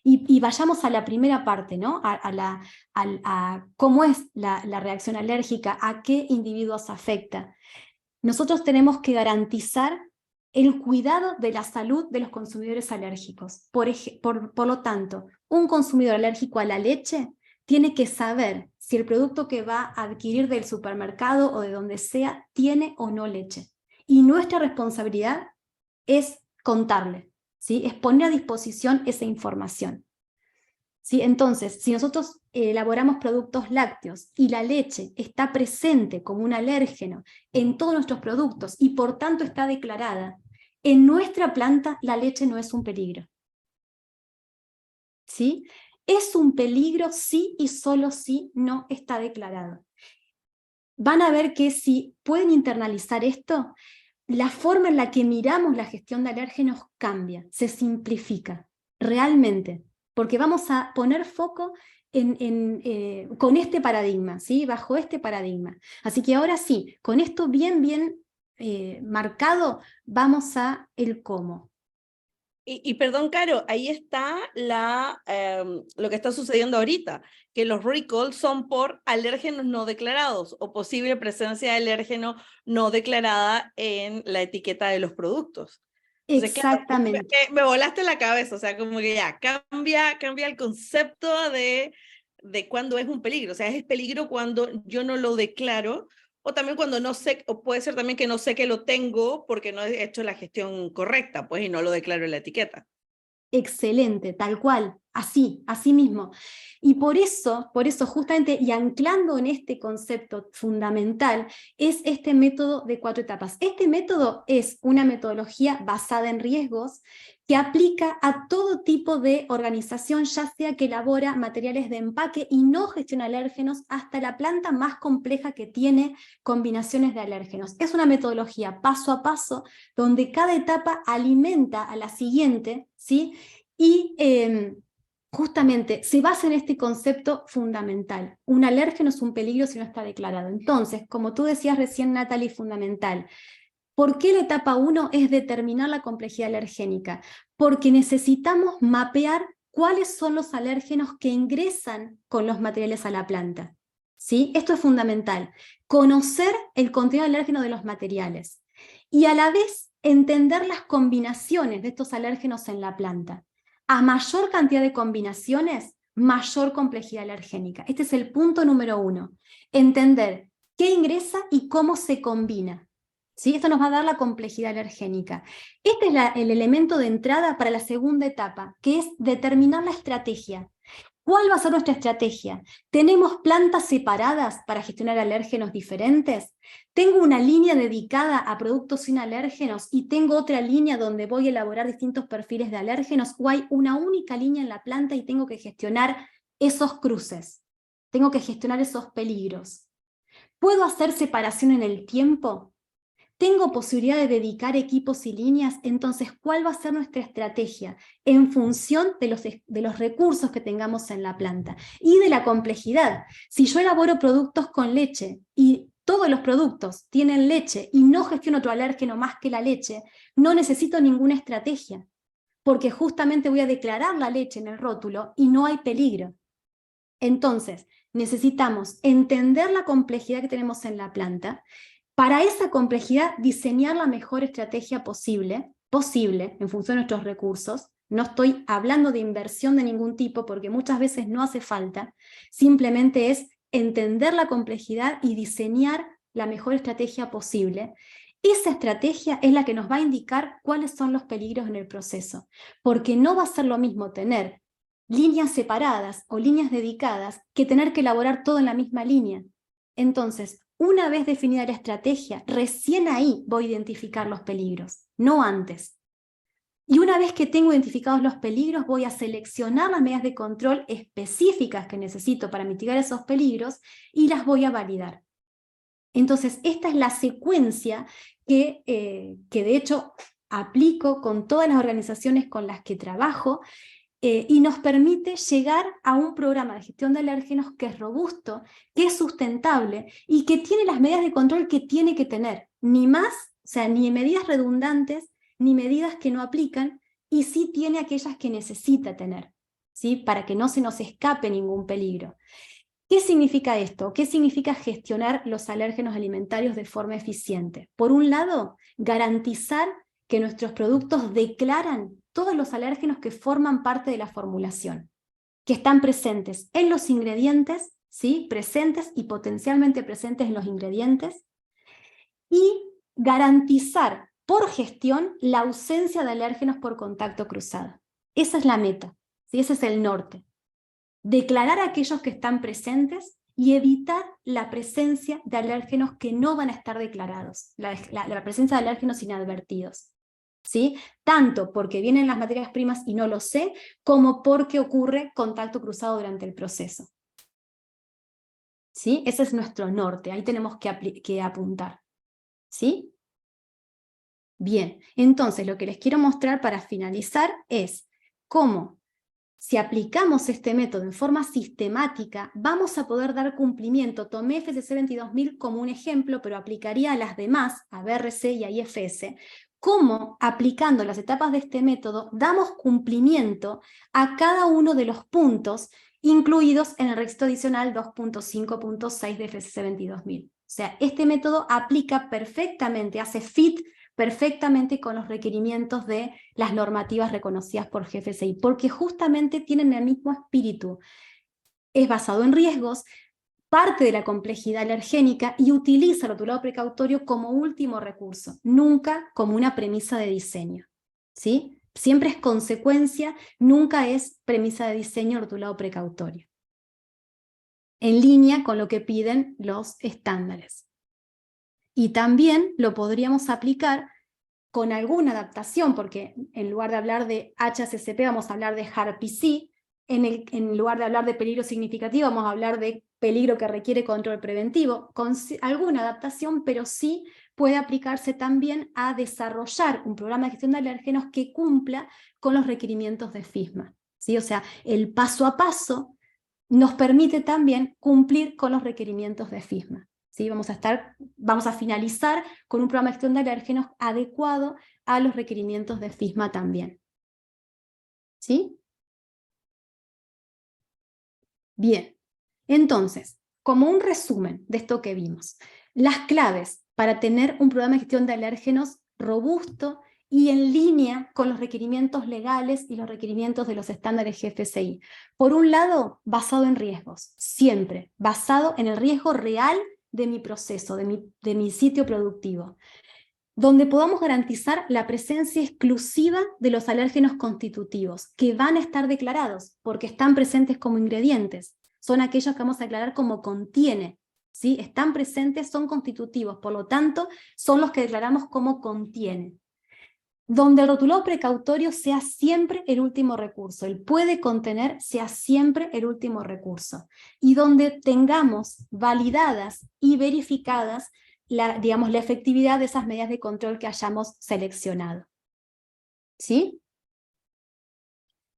Y vayamos a la primera parte, ¿no? A cómo es la reacción alérgica, a qué individuos afecta. Nosotros tenemos que garantizar el cuidado de la salud de los consumidores alérgicos. Por lo tanto, un consumidor alérgico a la leche tiene que saber si el producto que va a adquirir del supermercado o de donde sea tiene o no leche. Y nuestra responsabilidad es contarle, ¿sí? Es poner a disposición esa información. ¿Sí? Entonces, si nosotros elaboramos productos lácteos y la leche está presente como un alérgeno en todos nuestros productos y por tanto está declarada, en nuestra planta la leche no es un peligro. ¿Sí? Es un peligro si y solo si no está declarado. Van a ver que si pueden internalizar esto, la forma en la que miramos la gestión de alérgenos cambia, se simplifica, realmente, porque vamos a poner foco con este paradigma, ¿sí? Bajo este paradigma. Así que ahora sí, con esto bien marcado, vamos a el cómo. Y perdón, Caro, ahí está lo que está sucediendo ahorita, que los recalls son por alérgenos no declarados o posible presencia de alérgeno no declarada en la etiqueta de los productos. Entonces, claro, Exactamente. me volaste la cabeza, o sea, como que ya cambia el concepto de cuándo es un peligro. O sea, es peligro cuando yo no lo declaro, o también cuando no sé, o puede ser también que no sé que lo tengo porque no he hecho la gestión correcta, pues, y no lo declaro en la etiqueta. Excelente, tal cual, así mismo. Y por eso justamente, y anclando en este concepto fundamental, es este método de 4 etapas. Este método es una metodología basada en riesgos que aplica a todo tipo de organización, ya sea que elabora materiales de empaque y no gestiona alérgenos, hasta la planta más compleja que tiene combinaciones de alérgenos. Es una metodología paso a paso, donde cada etapa alimenta a la siguiente, ¿sí? Y justamente se basa en este concepto fundamental. Un alérgeno es un peligro si no está declarado. Entonces, como tú decías recién, Natalie, fundamental. ¿Por qué la etapa 1 es determinar la complejidad alergénica? Porque necesitamos mapear cuáles son los alérgenos que ingresan con los materiales a la planta. ¿Sí? Esto es fundamental. Conocer el contenido alérgeno de los materiales y a la vez entender las combinaciones de estos alérgenos en la planta. A mayor cantidad de combinaciones, mayor complejidad alergénica. Este es el punto número 1. Entender qué ingresa y cómo se combina. ¿Sí? Esto nos va a dar la complejidad alergénica. Este es el elemento de entrada para la segunda etapa, que es determinar la estrategia. ¿Cuál va a ser nuestra estrategia? ¿Tenemos plantas separadas para gestionar alérgenos diferentes? ¿Tengo una línea dedicada a productos sin alérgenos y tengo otra línea donde voy a elaborar distintos perfiles de alérgenos? ¿O hay una única línea en la planta y tengo que gestionar esos cruces? Tengo que gestionar esos peligros. ¿Puedo hacer separación en el tiempo? ¿Tengo posibilidad de dedicar equipos y líneas? Entonces, ¿cuál va a ser nuestra estrategia? En función de los recursos que tengamos en la planta y de la complejidad. Si yo elaboro productos con leche y todos los productos tienen leche y no gestiono otro alérgeno más que la leche, no necesito ninguna estrategia, porque justamente voy a declarar la leche en el rótulo y no hay peligro. Entonces, necesitamos entender la complejidad que tenemos en la planta. Para esa complejidad, diseñar la mejor estrategia posible en función de nuestros recursos. No estoy hablando de inversión de ningún tipo porque muchas veces no hace falta. Simplemente es entender la complejidad y diseñar la mejor estrategia posible. Esa estrategia es la que nos va a indicar cuáles son los peligros en el proceso, porque no va a ser lo mismo tener líneas separadas o líneas dedicadas que tener que elaborar todo en la misma línea. Entonces, una vez definida la estrategia, recién ahí voy a identificar los peligros, no antes. Y una vez que tengo identificados los peligros, voy a seleccionar las medidas de control específicas que necesito para mitigar esos peligros y las voy a validar. Entonces, esta es la secuencia que de hecho aplico con todas las organizaciones con las que trabajo, y nos permite llegar a un programa de gestión de alérgenos que es robusto, que es sustentable y que tiene las medidas de control que tiene que tener. Ni más, o sea, ni medidas redundantes, ni medidas que no aplican, y sí tiene aquellas que necesita tener, ¿sí? Para que no se nos escape ningún peligro. ¿Qué significa esto? ¿Qué significa gestionar los alérgenos alimentarios de forma eficiente? Por un lado, garantizar que nuestros productos declaran todos los alérgenos que forman parte de la formulación, que están presentes en los ingredientes, ¿sí? Presentes y potencialmente presentes en los ingredientes, y garantizar por gestión la ausencia de alérgenos por contacto cruzado. Esa es la meta, ¿sí? Ese es el norte. declarar a aquellos que están presentes y evitar la presencia de alérgenos que no van a estar declarados, la presencia de alérgenos inadvertidos. ¿Sí? Tanto porque vienen las materias primas y no lo sé, como porque ocurre contacto cruzado durante el proceso. ¿Sí? Ese es nuestro norte, ahí tenemos que apuntar. ¿Sí? Bien, entonces lo que les quiero mostrar para finalizar es cómo, si aplicamos este método en forma sistemática, vamos a poder dar cumplimiento. Tomé FCC 22000 como un ejemplo, pero aplicaría a las demás, a BRC y a IFS, cómo aplicando las etapas de este método damos cumplimiento a cada uno de los puntos incluidos en el requisito adicional 2.5.6 de FCC 22000. O sea, este método aplica perfectamente, hace fit perfectamente con los requerimientos de las normativas reconocidas por GFCI, porque justamente tienen el mismo espíritu. Es basado en riesgos, parte de la complejidad alergénica y utiliza el rotulado precautorio como último recurso, nunca como una premisa de diseño. ¿Sí? Siempre es consecuencia, nunca es premisa de diseño rotulado precautorio. En línea con lo que piden los estándares. Y también lo podríamos aplicar con alguna adaptación, porque en lugar de hablar de HACCP vamos a hablar de HARPC, en lugar de hablar de peligro significativo vamos a hablar de peligro que requiere control preventivo, con alguna adaptación, pero sí puede aplicarse también a desarrollar un programa de gestión de alérgenos que cumpla con los requerimientos de FISMA. ¿Sí? O sea, el paso a paso nos permite también cumplir con los requerimientos de FISMA. ¿Sí? Vamos a finalizar con un programa de gestión de alérgenos adecuado a los requerimientos de FISMA también. ¿Sí? Bien, entonces, como un resumen de esto que vimos, las claves para tener un programa de gestión de alérgenos robusto y en línea con los requerimientos legales y los requerimientos de los estándares GFCI. Por un lado, basado en riesgos, siempre basado en el riesgo real de mi proceso, de mi sitio productivo, donde podamos garantizar la presencia exclusiva de los alérgenos constitutivos, que van a estar declarados, porque están presentes como ingredientes. Son aquellos que vamos a declarar como contiene. ¿Sí? Están presentes, son constitutivos, por lo tanto, son los que declaramos como contiene. Donde el rotulado precautorio sea siempre el último recurso, el puede contener sea siempre el último recurso, y donde tengamos validadas y verificadas digamos, la efectividad de esas medidas de control que hayamos seleccionado. ¿Sí?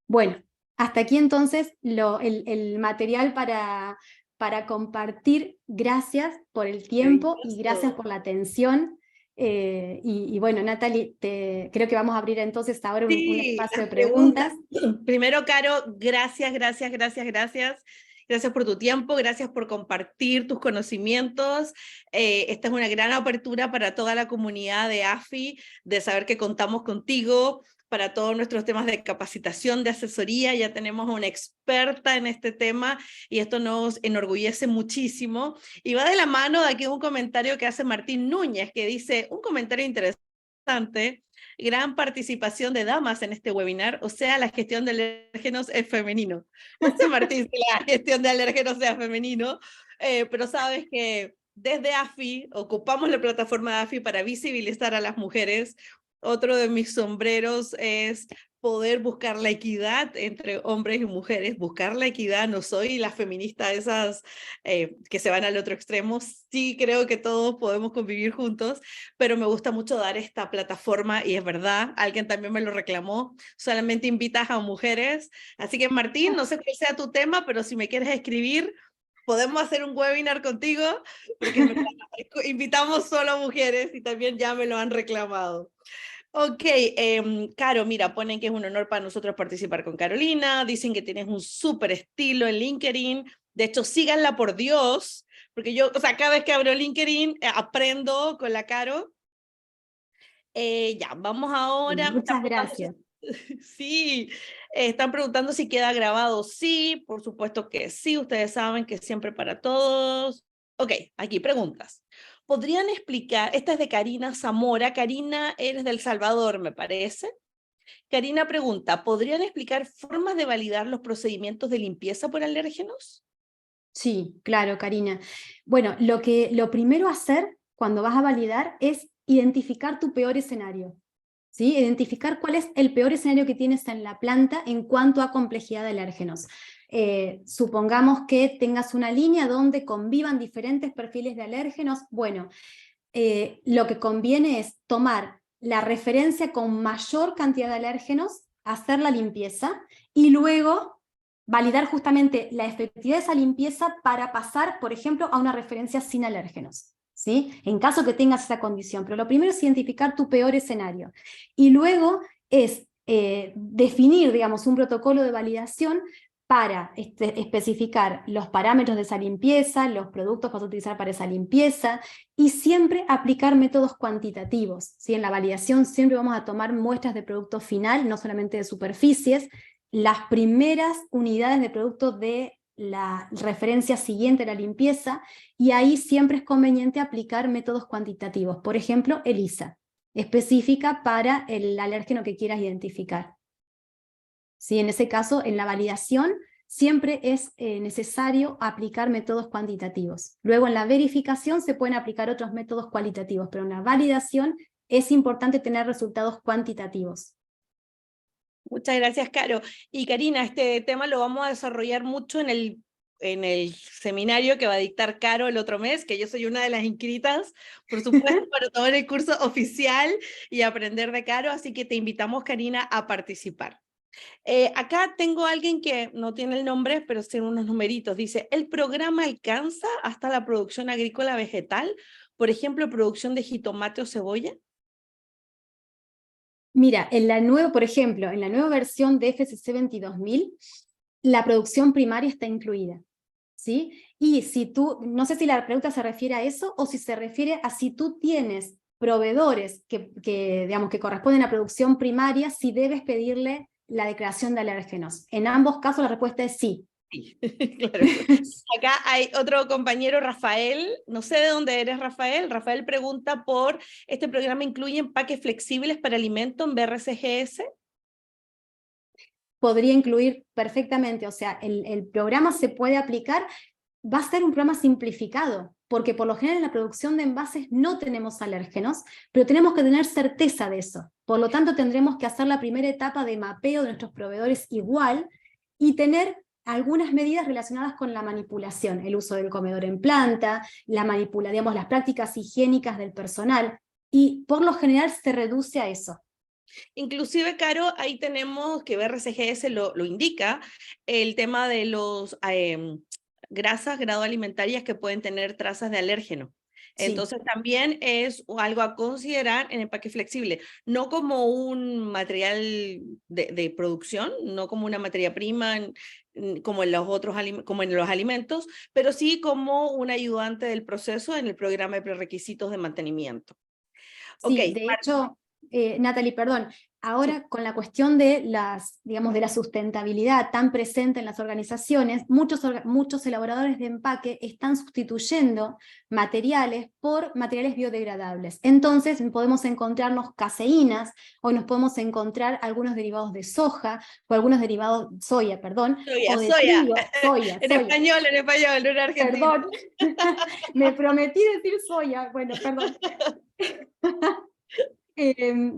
Bueno, hasta aquí entonces el material para compartir. Gracias por el tiempo y gracias por la atención. Y bueno, Natalie, creo que vamos a abrir entonces ahora un espacio de preguntas. Primero, Caro, gracias. Gracias por tu tiempo, gracias por compartir tus conocimientos. Esta es una gran apertura para toda la comunidad de AFI, de saber que contamos contigo para todos nuestros temas de capacitación, de asesoría. Ya tenemos a una experta en este tema y esto nos enorgullece muchísimo. Y va de la mano de aquí un comentario que hace Martín Núñez, que dice, un comentario interesante: gran participación de damas en este webinar, o sea, la gestión de alérgenos es femenino. No sé, Martín, si la gestión de alérgenos sea femenino, pero sabes que desde AFI ocupamos la plataforma de AFI para visibilizar a las mujeres. Otro de mis sombreros es poder buscar la equidad entre hombres y mujeres, buscar la equidad. No soy la feminista de esas que se van al otro extremo, sí creo que todos podemos convivir juntos, pero me gusta mucho dar esta plataforma y es verdad, alguien también me lo reclamó, solamente invitas a mujeres, así que Martín, no sé cuál sea tu tema, pero si me quieres escribir, podemos hacer un webinar contigo, porque invitamos solo a mujeres y también ya me lo han reclamado. Ok, Caro, mira, ponen que es un honor para nosotros participar con Carolina, dicen que tienes un súper estilo en LinkedIn, de hecho, síganla por Dios, porque yo, o sea, cada vez que abro LinkedIn, aprendo con la Caro. Ya, vamos ahora. Muchas gracias. Sí, están preguntando si queda grabado. Sí, por supuesto que sí, ustedes saben que siempre para todos. Ok, aquí preguntas. ¿Podrían explicar? Esta es de Karina Zamora. Karina, eres de El Salvador, me parece. Karina pregunta, ¿podrían explicar formas de validar los procedimientos de limpieza por alérgenos? Sí, claro, Karina. Bueno, lo primero a hacer cuando vas a validar es identificar tu peor escenario. ¿Sí? Identificar cuál es el peor escenario que tienes en la planta en cuanto a complejidad de alérgenos. Supongamos que tengas una línea donde convivan diferentes perfiles de alérgenos. Bueno, lo que conviene es tomar la referencia con mayor cantidad de alérgenos, hacer la limpieza y luego validar justamente la efectividad de esa limpieza para pasar, por ejemplo, a una referencia sin alérgenos. ¿Sí? En caso que tengas esa condición. Pero lo primero es identificar tu peor escenario. Y luego es definir, digamos, un protocolo de validación para especificar los parámetros de esa limpieza, los productos que vas a utilizar para esa limpieza, y siempre aplicar métodos cuantitativos. ¿Sí? En la validación siempre vamos a tomar muestras de producto final, no solamente de superficies. Las primeras unidades de producto de la referencia siguiente a la limpieza, y ahí siempre es conveniente aplicar métodos cuantitativos, por ejemplo, ELISA, específica para el alérgeno que quieras identificar. ¿Sí? En ese caso, en la validación, siempre es necesario aplicar métodos cuantitativos. Luego, en la verificación se pueden aplicar otros métodos cualitativos, pero en la validación es importante tener resultados cuantitativos. Muchas gracias, Caro. Y Karina, este tema lo vamos a desarrollar mucho en el seminario que va a dictar Caro el otro mes, que yo soy una de las inscritas, por supuesto, para tomar el curso oficial y aprender de Caro, así que te invitamos, Karina, a participar. Acá tengo a alguien que no tiene el nombre, pero tiene unos numeritos. Dice, ¿el programa alcanza hasta la producción agrícola vegetal? Por ejemplo, producción de jitomate o cebolla. Mira, por ejemplo, en la nueva versión de FCC 22000, la producción primaria está incluida. ¿Sí? Y si tú, no sé si la pregunta se refiere a eso o si se refiere a si tú tienes proveedores digamos, que corresponden a producción primaria, si debes pedirle la declaración de alérgenos. En ambos casos la respuesta es sí. Sí, claro. Acá hay otro compañero, Rafael, no sé de dónde eres, Rafael. Rafael pregunta por, ¿este programa incluye empaques flexibles para alimento en BRCGS? Podría incluir perfectamente, o sea, el programa se puede aplicar, va a ser un programa simplificado, porque por lo general en la producción de envases no tenemos alérgenos, pero tenemos que tener certeza de eso. Por lo tanto, tendremos que hacer la primera etapa de mapeo de nuestros proveedores igual y tener algunas medidas relacionadas con la manipulación, el uso del comedor en planta, digamos, las prácticas higiénicas del personal, y por lo general se reduce a eso. Inclusive, Caro, ahí tenemos que BRCGS lo indica, el tema de los grasas gradoalimentarias que pueden tener trazas de alérgeno. Sí. Entonces también es algo a considerar en empaque flexible, no como un material de producción, no como una materia prima, como en los alimentos, pero sí como un ayudante del proceso en el programa de prerequisitos de mantenimiento. Sí, Ok, de hecho, Natalie, perdón, sí. ahora con la cuestión de digamos, de la sustentabilidad tan presente en las organizaciones, muchos elaboradores de empaque están sustituyendo materiales por materiales biodegradables. Entonces podemos encontrarnos caseínas, o nos podemos encontrar algunos derivados de soja, o algunos derivados, soya, perdón, o de Soya. trigo, soya. En español, no en argentino. Perdón, me prometí decir soya, bueno, perdón.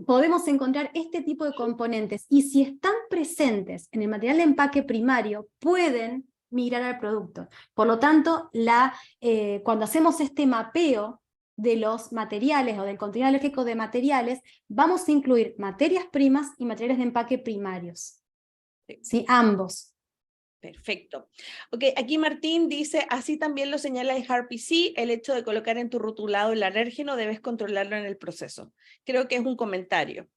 Podemos encontrar este tipo de componentes, y si están presentes en el material de empaque primario, pueden migrar al producto. Por lo tanto, cuando hacemos este mapeo de los materiales o del contenido alérgico de materiales, vamos a incluir materias primas y materiales de empaque primarios. ¿Sí? Ambos. Perfecto. Ok, aquí Martín dice, así también lo señala el HARPC, el hecho de colocar en tu rotulado el alérgeno debes controlarlo en el proceso. Creo que es un comentario.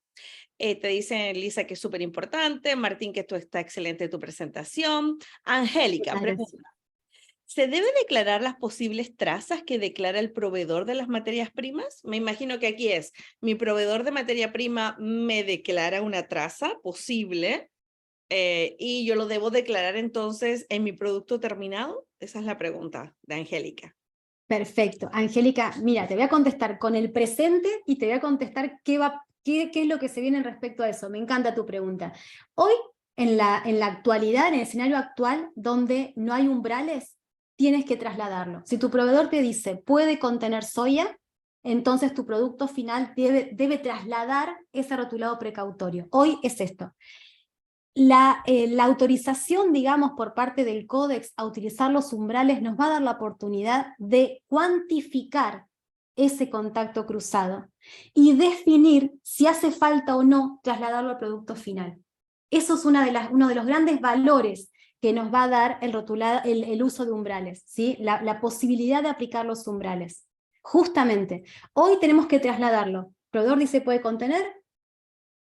Te dice Lisa que es súper importante, Martín que esto está excelente tu presentación. Angélica, pregunta, ¿se debe declarar las posibles trazas que declara el proveedor de las materias primas? Me imagino que aquí es, mi proveedor de materia prima me declara una traza posible, y yo lo debo declarar entonces en mi producto terminado. Esa es la pregunta de Angélica. Perfecto. Angélica, mira, te voy a contestar con el presente y te voy a contestar qué ¿Qué es lo que se viene respecto a eso? Me encanta tu pregunta. Hoy, en la actualidad, en el escenario actual, donde no hay umbrales, tienes que trasladarlo. Si tu proveedor te dice, puede contener soya, entonces tu producto final debe trasladar ese rotulado precautorio. Hoy es esto. La autorización, digamos, por parte del Códex a utilizar los umbrales nos va a dar la oportunidad de cuantificar ese contacto cruzado y definir si hace falta o no trasladarlo al producto final. Eso es uno de los grandes valores que nos va a dar el uso de umbrales, ¿sí? La posibilidad de aplicar los umbrales. Justamente, hoy tenemos que trasladarlo. El proveedor dice puede contener,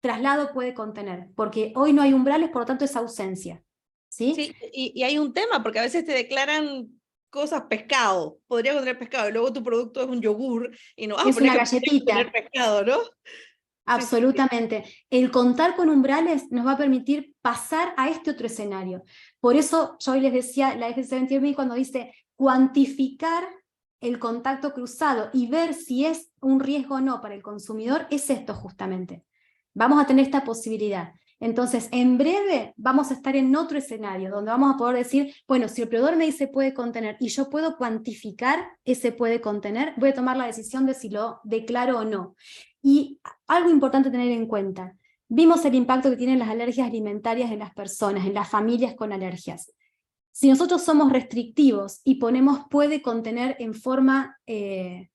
traslado puede contener, porque hoy no hay umbrales, por lo tanto es ausencia. ¿Sí? Sí, y hay un tema, porque a veces te declaran cosas pescado, podría contener pescado, y luego tu producto es un yogur, y no, Es pero es una que podría contener galletita. pescado, ¿no? Sí, sí, sí. Absolutamente. El contar con umbrales nos va a permitir pasar a este otro escenario. Por eso yo hoy les decía, la FS70 cuando dice cuantificar el contacto cruzado y ver si es un riesgo o no para el consumidor, es esto justamente. Vamos a tener esta posibilidad. Entonces, en breve vamos a estar en otro escenario, donde vamos a poder decir, bueno, si el proveedor me dice puede contener y yo puedo cuantificar ese puede contener, voy a tomar la decisión de si lo declaro o no. Y algo importante tener en cuenta, vimos el impacto que tienen las alergias alimentarias en las personas, en las familias con alergias. Si nosotros somos restrictivos y ponemos puede contener en forma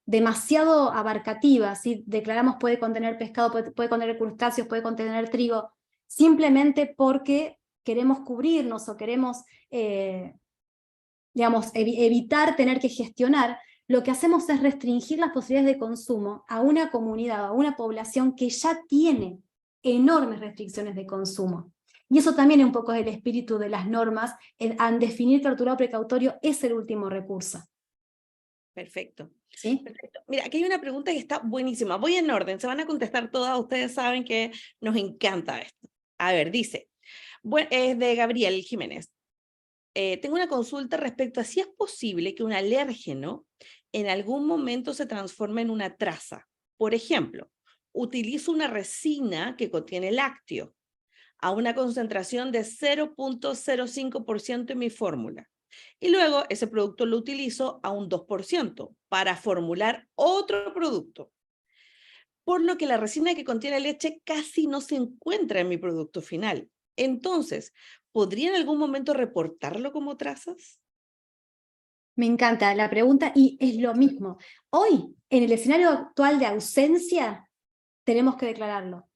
demasiado abarcativa, si declaramos puede contener pescado, puede contener crustáceos, puede contener trigo, simplemente porque queremos cubrirnos o queremos digamos, evitar tener que gestionar, lo que hacemos es restringir las posibilidades de consumo a una comunidad, a una población que ya tiene enormes restricciones de consumo. Y eso también un poco es el espíritu de las normas, en definir que el rotulado precautorio es el último recurso. Perfecto. ¿Sí? Perfecto. Mira, aquí hay una pregunta que está buenísima. Voy en orden, se van a contestar todas. Ustedes saben que nos encanta esto. A ver, dice, es de Gabriel Jiménez. Tengo una consulta respecto a si es posible que un alérgeno en algún momento se transforme en una traza. Por ejemplo, utilizo una resina que contiene lácteo a una concentración de 0,05% en mi fórmula. Y luego ese producto lo utilizo a un 2% para formular otro producto. Por lo que la resina que contiene leche casi no se encuentra en mi producto final. Entonces, ¿podría en algún momento reportarlo como trazas? Me encanta la pregunta y es lo mismo. Hoy, en el escenario actual de ausencia, tenemos que declararlo.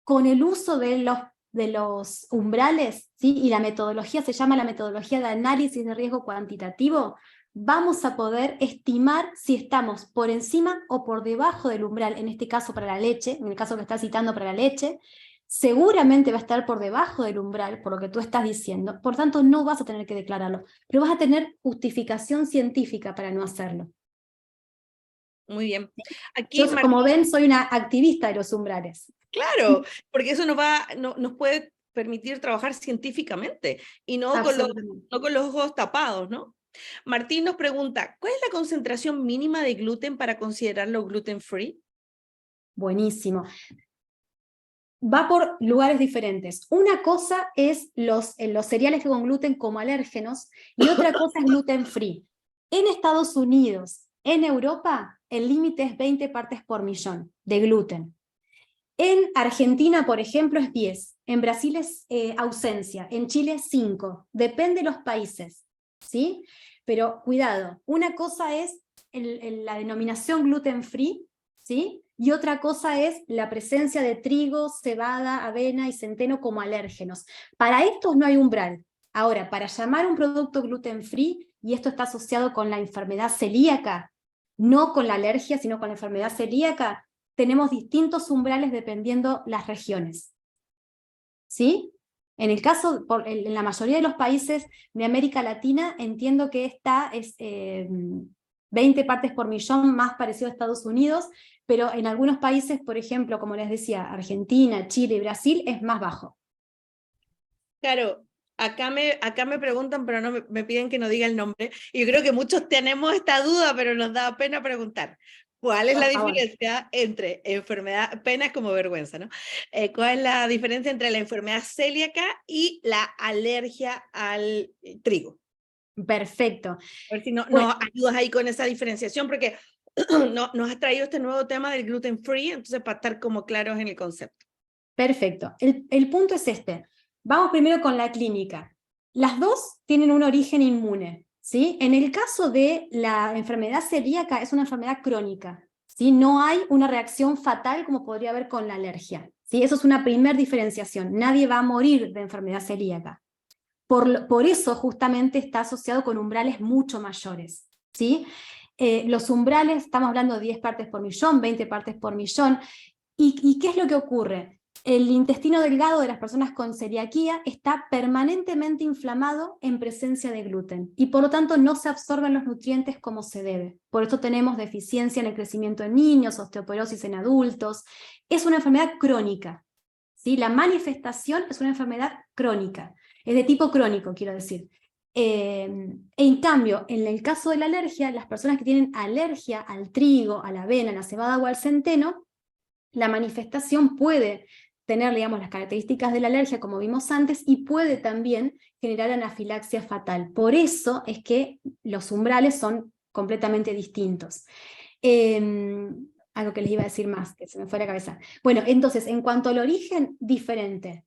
Con el uso de los umbrales, ¿sí? Y la metodología se llama la metodología de análisis de riesgo cuantitativo, vamos a poder estimar si estamos por encima o por debajo del umbral, en este caso para la leche, en el caso que estás citando para la leche, seguramente va a estar por debajo del umbral, por lo que tú estás diciendo, por tanto no vas a tener que declararlo, pero vas a tener justificación científica para no hacerlo. Muy bien. Aquí Yo, como Martín, ven, soy una activista de los umbrales. claro, porque eso nos puede permitir trabajar científicamente y Absolutamente. no con los ojos tapados, ¿no? Martín nos pregunta, ¿cuál es la concentración mínima de gluten para considerarlo gluten free? Buenísimo. Va por lugares diferentes. Una cosa es los cereales con gluten como alérgenos y otra cosa es gluten free. En Estados Unidos, en Europa, el límite es 20 partes por millón de gluten. En Argentina, por ejemplo, es 10. En Brasil es ausencia. En Chile es 5. Depende de los países, ¿sí? Pero cuidado, una cosa es la denominación gluten free, ¿sí? Y otra cosa es la presencia de trigo, cebada, avena y centeno como alérgenos. Para estos no hay umbral. Ahora, para llamar un producto gluten free, y esto está asociado con la enfermedad celíaca, no con la alergia, sino con la enfermedad celíaca, tenemos distintos umbrales dependiendo las regiones. ¿Sí? En el caso, en la mayoría de los países de América Latina, entiendo que esta es 20 partes por millón, más parecido a Estados Unidos, pero en algunos países, por ejemplo, como les decía, Argentina, Chile y Brasil, es más bajo. Claro, acá me preguntan, pero me piden que no diga el nombre. Y yo creo que muchos tenemos esta duda, pero nos da pena preguntar. ¿Cuál es la Por favor. diferencia entre enfermedad, pena es como vergüenza, ¿no? ¿Cuál es la diferencia entre la enfermedad celíaca y la alergia al trigo? Perfecto. A ver si nos Bueno, ayudas ahí con esa diferenciación, porque nos has traído este nuevo tema del gluten free, entonces para estar como claros en el concepto. perfecto. El punto es este. Vamos primero con la clínica. Las dos tienen un origen inmune, ¿sí? En el caso de la enfermedad celíaca, es una enfermedad crónica, ¿sí? No hay una reacción fatal como podría haber con la alergia, ¿sí? Eso es una primera diferenciación. Nadie va a morir de enfermedad celíaca. Por eso justamente está asociado con umbrales mucho mayores, ¿sí? Los umbrales, estamos hablando de 10 partes por millón, 20 partes por millón. ¿Y qué es lo que ocurre? El intestino delgado de las personas con celiaquía está permanentemente inflamado en presencia de gluten y por lo tanto no se absorben los nutrientes como se debe. Por eso tenemos deficiencia en el crecimiento en niños, osteoporosis en adultos. Es una enfermedad crónica, ¿sí? La manifestación es una enfermedad crónica, es de tipo crónico, quiero decir. En cambio, en el caso de la alergia, las personas que tienen alergia al trigo, a la avena, a la cebada o al centeno, la manifestación puede tener, digamos, las características de la alergia, como vimos antes, y puede también generar anafilaxia fatal. Por eso es que los umbrales son completamente distintos. Algo que les iba a decir más, que se me fue la cabeza. Bueno, entonces, en cuanto al origen, diferente.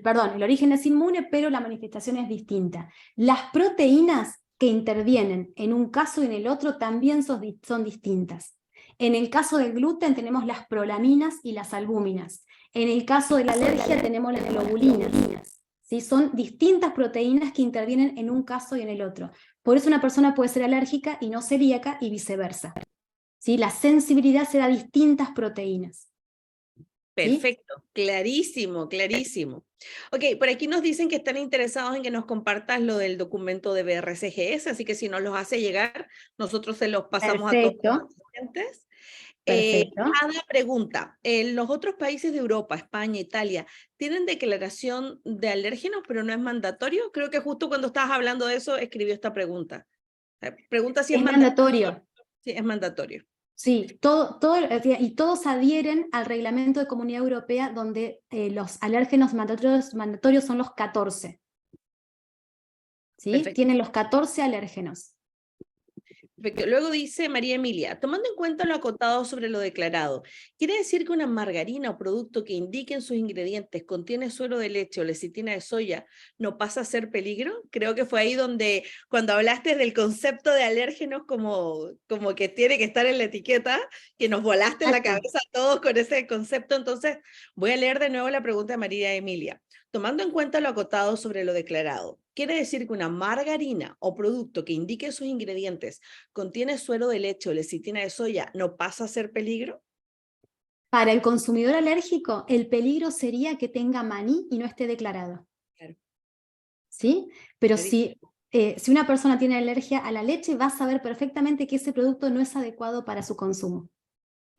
Perdón, el origen es inmune, pero la manifestación es distinta. Las proteínas que intervienen en un caso y en el otro también son distintas. En el caso del gluten tenemos las prolaminas y las albúminas. En el caso de la alergia tenemos las globulinas. ¿Sí? Son distintas proteínas que intervienen en un caso y en el otro. Por eso una persona puede ser alérgica y no celíaca y viceversa. ¿Sí? La sensibilidad se da a distintas proteínas. ¿Sí? Perfecto, clarísimo, clarísimo. Ok, por aquí nos dicen que están interesados en que nos compartas lo del documento de BRCGS, así que si nos los hace llegar, nosotros se los pasamos a todos Perfecto, los asistentes. perfecto. Ada pregunta, ¿en los otros países de Europa, España, Italia, tienen declaración de alérgenos, pero no es mandatorio? Creo que justo cuando estabas hablando de eso, escribió esta pregunta. Pregunta si es Es mandatorio. mandatorio. Sí, es mandatorio. Sí, y todos adhieren al reglamento de Comunidad Europea donde los alérgenos mandatorios son los 14. ¿Sí? Perfecto. Tienen los 14 alérgenos. Perfecto. Luego dice María Emilia, tomando en cuenta lo acotado sobre lo declarado, ¿quiere decir que una margarina o producto que indique en sus ingredientes contiene suero de leche o lecitina de soya no pasa a ser peligro? Creo que fue ahí donde, cuando hablaste del concepto de alérgenos como que tiene que estar en la etiqueta, que nos volaste en la Exacto. cabeza a todos con ese concepto. Entonces, voy a leer de nuevo la pregunta de María Emilia. Tomando en cuenta lo acotado sobre lo declarado, ¿quiere decir que una margarina o producto que indique en sus ingredientes contiene suero de leche o lecitina de soya, ¿no pasa a ser peligro? Para el consumidor alérgico, el peligro sería que tenga maní y no esté declarado. Claro, ¿Sí? Pero clarísimo. si una persona tiene alergia a la leche, va a saber perfectamente que ese producto no es adecuado para su consumo.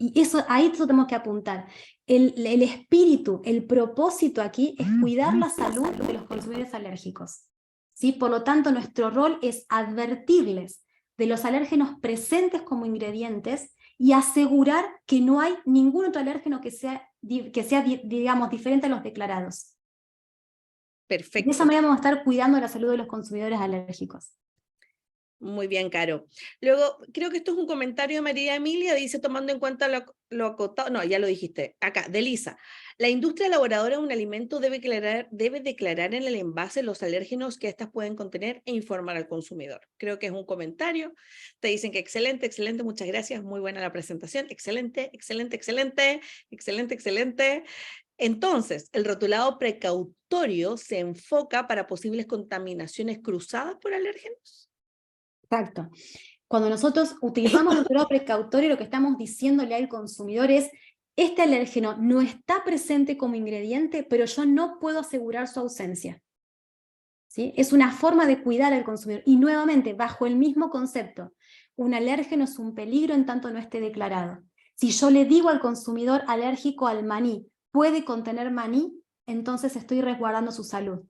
Y ahí tenemos que apuntar. El espíritu, el propósito aquí es cuidar la salud de los consumidores alérgicos. ¿Sí? Por lo tanto, nuestro rol es advertirles de los alérgenos presentes como ingredientes y asegurar que no hay ningún otro alérgeno que sea digamos, diferente a los declarados. De esa Perfecto. manera vamos a estar cuidando la salud de los consumidores alérgicos. Muy bien, Caro. Luego, creo que esto es un comentario de María Emilia, dice, tomando en cuenta lo acotado, no, ya lo dijiste, acá, de Lisa. La industria elaboradora de un alimento debe declarar en el envase los alérgenos que éstas pueden contener e informar al consumidor. Creo que es un comentario. Te dicen que excelente, excelente, muchas gracias, muy buena la presentación. Excelente, excelente, excelente, excelente, excelente. Entonces, el rotulado precautorio se enfoca para posibles contaminaciones cruzadas por alérgenos. Exacto. Cuando nosotros utilizamos el rotulado precautorio, lo que estamos diciéndole al consumidor es: este alérgeno no está presente como ingrediente, pero yo no puedo asegurar su ausencia. ¿Sí? Es una forma de cuidar al consumidor. Y nuevamente, bajo el mismo concepto, un alérgeno es un peligro en tanto no esté declarado. Si yo le digo al consumidor alérgico al maní, puede contener maní, entonces estoy resguardando su salud.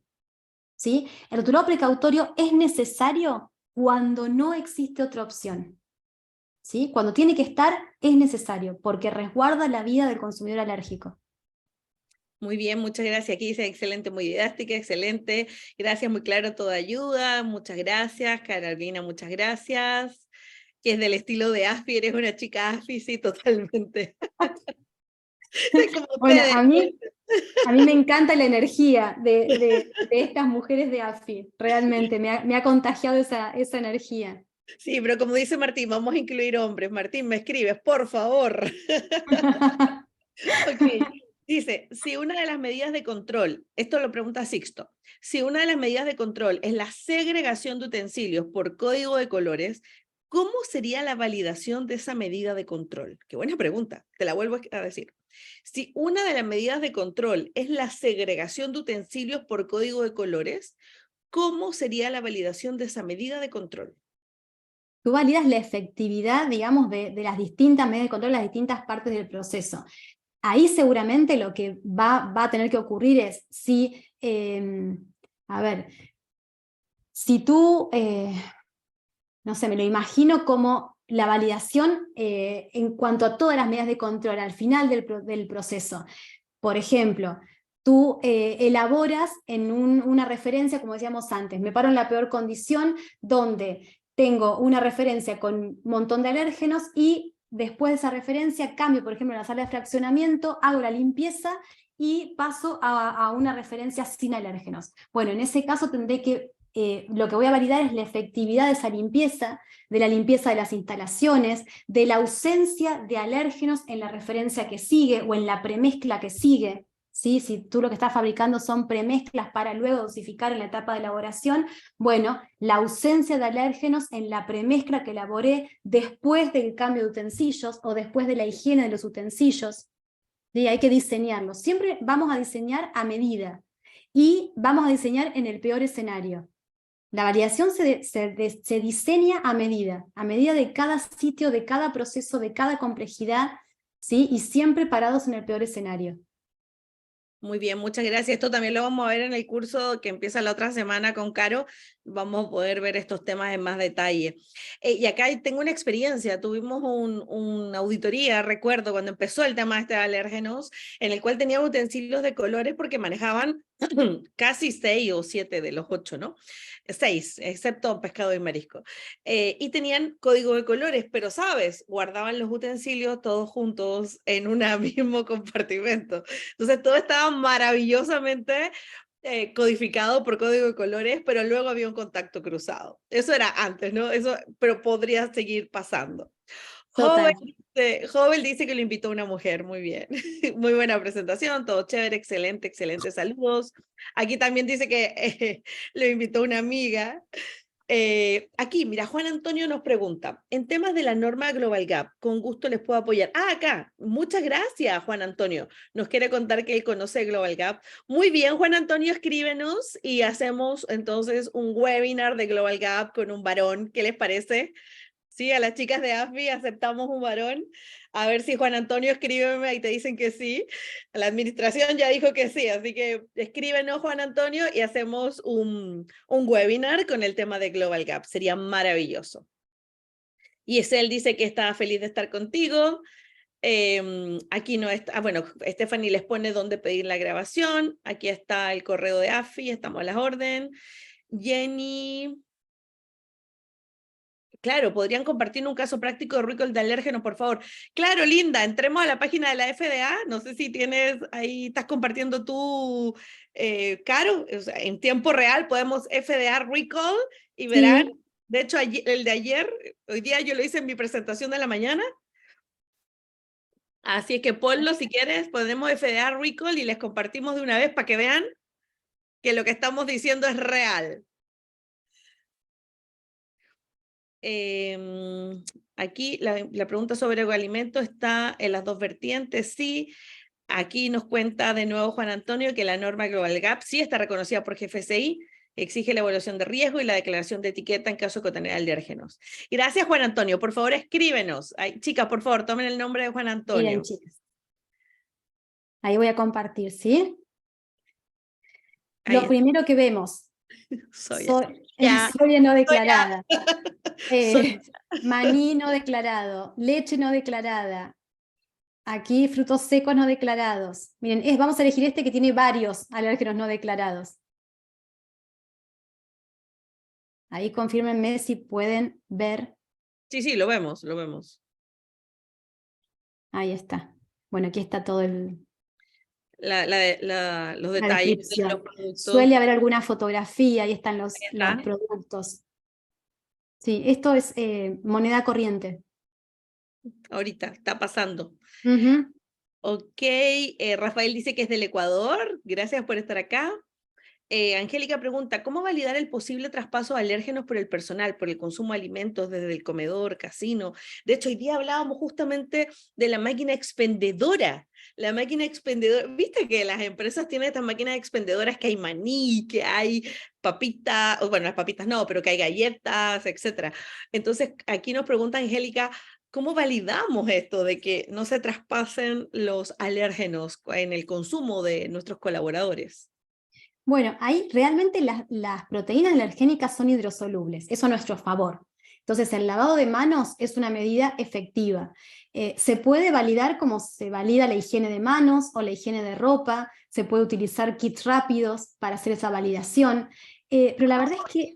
¿Sí? El rotulado precautorio es necesario cuando no existe otra opción. ¿sí? Cuando tiene que estar, es necesario, porque resguarda la vida del consumidor alérgico. Muy bien, muchas gracias. Aquí dice excelente, muy didáctica, excelente. Gracias, muy claro, toda ayuda. Muchas gracias. Carolina, muchas gracias. Que es del estilo de Asfi, eres una chica Asfi, sí, totalmente. Soy como Bueno, ustedes. a mí me encanta la energía de estas mujeres de AFI, realmente, me ha contagiado esa energía. Sí, pero como dice Martín, vamos a incluir hombres. Martín, me escribes, por favor. Ok, dice, si una de las medidas de control, esto lo pregunta Sixto, si una de las medidas de control es la segregación de utensilios por código de colores, ¿cómo sería la validación de esa medida de control? Qué buena pregunta, te la vuelvo a decir. Si una de las medidas de control es la segregación de utensilios por código de colores, ¿cómo sería la validación de esa medida de control? Tú validas la efectividad, digamos, de las distintas medidas de control, las distintas partes del proceso. Ahí seguramente lo que va a tener que ocurrir es si, a ver, si tú, no sé, me lo imagino como la validación en cuanto a todas las medidas de control al final del proceso. Por ejemplo, tú elaboras en una referencia, como decíamos antes, me paro en la peor condición, donde tengo una referencia con un montón de alérgenos y después de esa referencia cambio, por ejemplo, en la sala de fraccionamiento, hago la limpieza y paso a una referencia sin alérgenos. Bueno, en ese caso tendré que, lo que voy a validar es la efectividad de esa limpieza, de la limpieza de las instalaciones, de la ausencia de alérgenos en la referencia que sigue o en la premezcla que sigue. ¿Sí? Si tú lo que estás fabricando son premezclas para luego dosificar en la etapa de elaboración, bueno, la ausencia de alérgenos en la premezcla que elaboré después del cambio de utensilios o después de la higiene de los utensilios. ¿Sí? Hay que diseñarlo. Siempre vamos a diseñar a medida y vamos a diseñar en el peor escenario. La variación se diseña a medida de cada sitio, de cada proceso, de cada complejidad, ¿sí? Y siempre parados en el peor escenario. Muy bien, muchas gracias. Esto también lo vamos a ver en el curso que empieza la otra semana con Caro. Vamos a poder ver estos temas en más detalle. Y acá tengo una experiencia. Tuvimos una auditoría, recuerdo, cuando empezó el tema de alérgenos, en el cual teníamos utensilios de colores porque manejaban casi 6 o 7 de los 8, ¿no? 6, excepto pescado y marisco. Y tenían código de colores, pero, ¿sabes? Guardaban los utensilios todos juntos en un mismo compartimento. Entonces todo estaba maravillosamente codificado por código de colores, pero luego había un contacto cruzado. Eso era antes, ¿no? Eso, pero podría seguir pasando. Total. Joven dice que lo invitó una mujer, muy bien. Muy buena presentación, todo chévere, excelente, excelente, saludos. Aquí también dice que lo invitó una amiga. Aquí, mira, Juan Antonio nos pregunta, en temas de la norma Global Gap, con gusto les puedo apoyar. Ah, acá, muchas gracias, Juan Antonio. Nos quiere contar que él conoce Global Gap. Muy bien, Juan Antonio, escríbenos y hacemos entonces un webinar de Global Gap con un varón. ¿Qué les parece? Sí, a las chicas de AFBI aceptamos un varón. A ver si Juan Antonio, escríbeme y te dicen que sí. La administración ya dijo que sí, así que escríbenos, Juan Antonio, y hacemos un webinar con el tema de Global Gap. Sería maravilloso. Y Esel dice que está feliz de estar contigo. Aquí no está, bueno, Stephanie les pone dónde pedir la grabación. Aquí está el correo de AFI, estamos a las órdenes. Jenny... Claro, podrían compartir un caso práctico de recall de alérgenos, por favor. Claro, Linda, entremos a la página de la FDA. No sé si tienes ahí, estás compartiendo tú, Caro. O sea, en tiempo real podemos FDA recall y verán. Sí. De hecho, el de ayer, hoy día yo lo hice en mi presentación de la mañana. Así es que ponlo si quieres, podemos FDA recall y les compartimos de una vez para que vean que lo que estamos diciendo es real. Aquí la pregunta sobre alimento está en las dos vertientes, sí. Aquí nos cuenta de nuevo Juan Antonio que la norma Global Gap sí está reconocida por GFCI, exige la evaluación de riesgo y la declaración de etiqueta en caso de contener alérgenos. Gracias, Juan Antonio. Por favor, escríbenos. Ay, chicas, por favor, tomen el nombre de Juan Miren, Antonio. chicas. Ahí voy a compartir, ¿sí? Ahí Lo primero que vemos soy. Soya no declarada. soya. Maní no declarado, leche no declarada. Aquí frutos secos no declarados. Miren, vamos a elegir este que tiene varios alérgenos no declarados. Ahí confírmenme si pueden ver. Sí, sí, lo vemos, lo vemos. Ahí está. Bueno, aquí está todo el, Los la detalles de descripción. los productos. Suele haber alguna fotografía, ahí están Ahí los está. productos. Sí, esto es moneda corriente. Ahorita, está pasando. Ujú. Ok, Rafael dice que es del Ecuador. Gracias por estar acá. Angélica pregunta, ¿cómo validar el posible traspaso de alérgenos por el personal, por el consumo de alimentos desde el comedor, casino? De hecho, hoy día hablábamos justamente de la máquina expendedora. La máquina expendedora, viste que las empresas tienen estas máquinas expendedoras que hay maní, que hay papitas, bueno, las papitas no, pero que hay galletas, etcétera. Entonces, aquí nos pregunta Angélica, ¿cómo validamos esto de que no se traspasen los alérgenos en el consumo de nuestros colaboradores? Bueno, ahí realmente las proteínas alergénicas son hidrosolubles, eso a nuestro favor. Entonces, el lavado de manos es una medida efectiva. Se puede validar como se valida la higiene de manos o la higiene de ropa, se puede utilizar kits rápidos para hacer esa validación, pero la verdad es que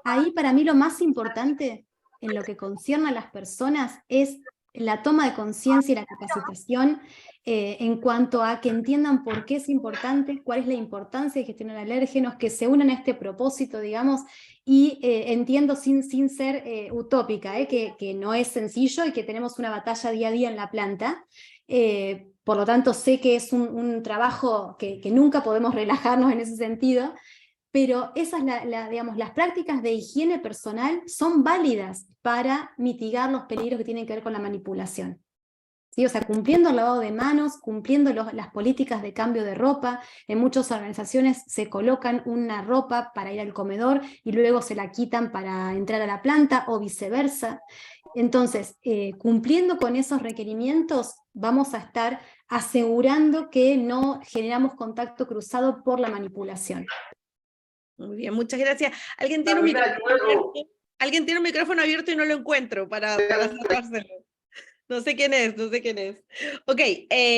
ahí para mí lo más importante en lo que concierne a las personas es la toma de conciencia y la capacitación en cuanto a que entiendan por qué es importante, cuál es la importancia de gestionar alérgenos, que se unan a este propósito, digamos, y entiendo sin ser utópica, que no es sencillo y que tenemos una batalla día a día en la planta. Por lo tanto, sé que es un trabajo que nunca podemos relajarnos en ese sentido, pero esas, digamos, las prácticas de higiene personal son válidas para mitigar los peligros que tienen que ver con la manipulación. ¿Sí? O sea, cumpliendo el lavado de manos, cumpliendo las políticas de cambio de ropa. En muchas organizaciones se colocan una ropa para ir al comedor y luego se la quitan para entrar a la planta o viceversa. Entonces, cumpliendo con esos requerimientos, vamos a estar asegurando que no generamos contacto cruzado por la manipulación. Muy bien, muchas gracias. ¿Alguien tiene un micrófono abierto? ¿Alguien tiene un micrófono abierto y no lo encuentro para cerrárselo? No sé quién es, no sé quién es. Ok,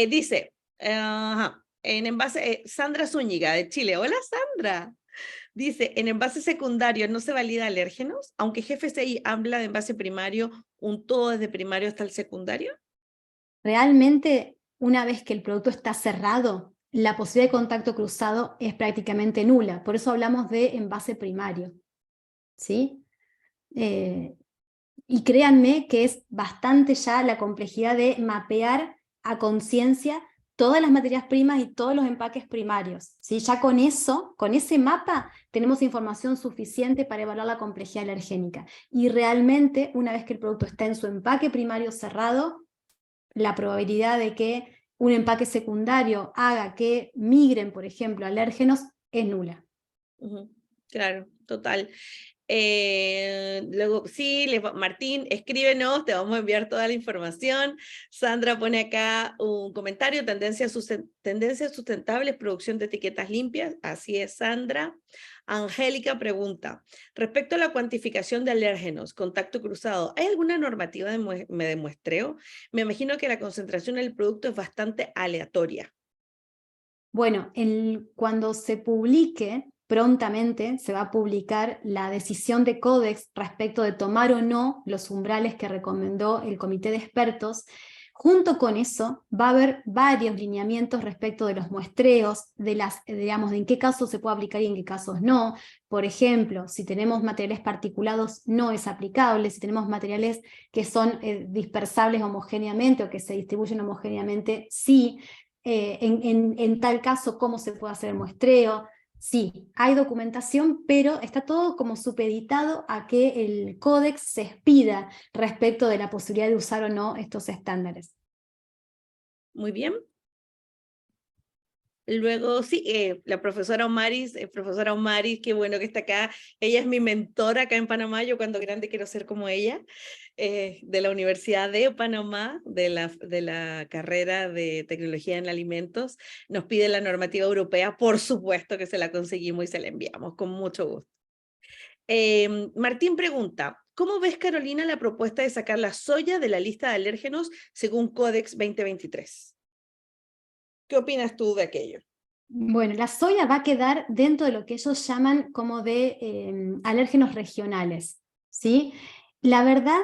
dice, en envase, Sandra Zúñiga de Chile. Hola, Sandra. Dice, en envase secundario no se valida alérgenos, aunque GFCI habla de envase primario, un todo desde primario hasta el secundario. Realmente, una vez que el producto está cerrado, la posibilidad de contacto cruzado es prácticamente nula. Por eso hablamos de envase primario. ¿Sí? Y créanme que es bastante ya la complejidad de mapear a conciencia todas las materias primas y todos los empaques primarios. ¿Sí? Ya con eso, con ese mapa, tenemos información suficiente para evaluar la complejidad alergénica. Y realmente, una vez que el producto está en su empaque primario cerrado, la probabilidad de que un empaque secundario haga que migren, por ejemplo, alérgenos, es nula. Claro, total. Luego, sí, Martín, escríbenos, te vamos a enviar toda la información. Sandra pone acá un comentario, tendencias sustentables, producción de etiquetas limpias. Así es, Sandra. Angélica pregunta, respecto a la cuantificación de alérgenos, contacto cruzado, ¿hay alguna normativa de muestreo? Me imagino que la concentración del producto es bastante aleatoria. Bueno, cuando se publique, prontamente se va a publicar la decisión de Codex respecto de tomar o no los umbrales que recomendó el comité de expertos. Junto con eso va a haber varios lineamientos respecto de los muestreos, digamos, de en qué casos se puede aplicar y en qué casos no. Por ejemplo, si tenemos materiales particulados no es aplicable, si tenemos materiales que son dispersables homogéneamente o que se distribuyen homogéneamente, sí. En tal caso, ¿cómo se puede hacer el muestreo? Sí, hay documentación, pero está todo como supeditado a que el códex se expida respecto de la posibilidad de usar o no estos estándares. Muy bien. Luego, sí, la profesora Omaris, qué bueno que está acá. Ella es mi mentora acá en Panamá. Yo cuando grande quiero ser como ella, de la Universidad de Panamá, de la carrera de Tecnología en Alimentos. Nos pide la normativa europea, por supuesto que se la conseguimos y se la enviamos con mucho gusto. Martín pregunta, ¿cómo ves, Carolina, la propuesta de sacar la soya de la lista de alérgenos según Codex 2023? ¿Qué opinas tú de aquello? Bueno, la soya va a quedar dentro de lo que ellos llaman como de alérgenos regionales, ¿sí? La verdad,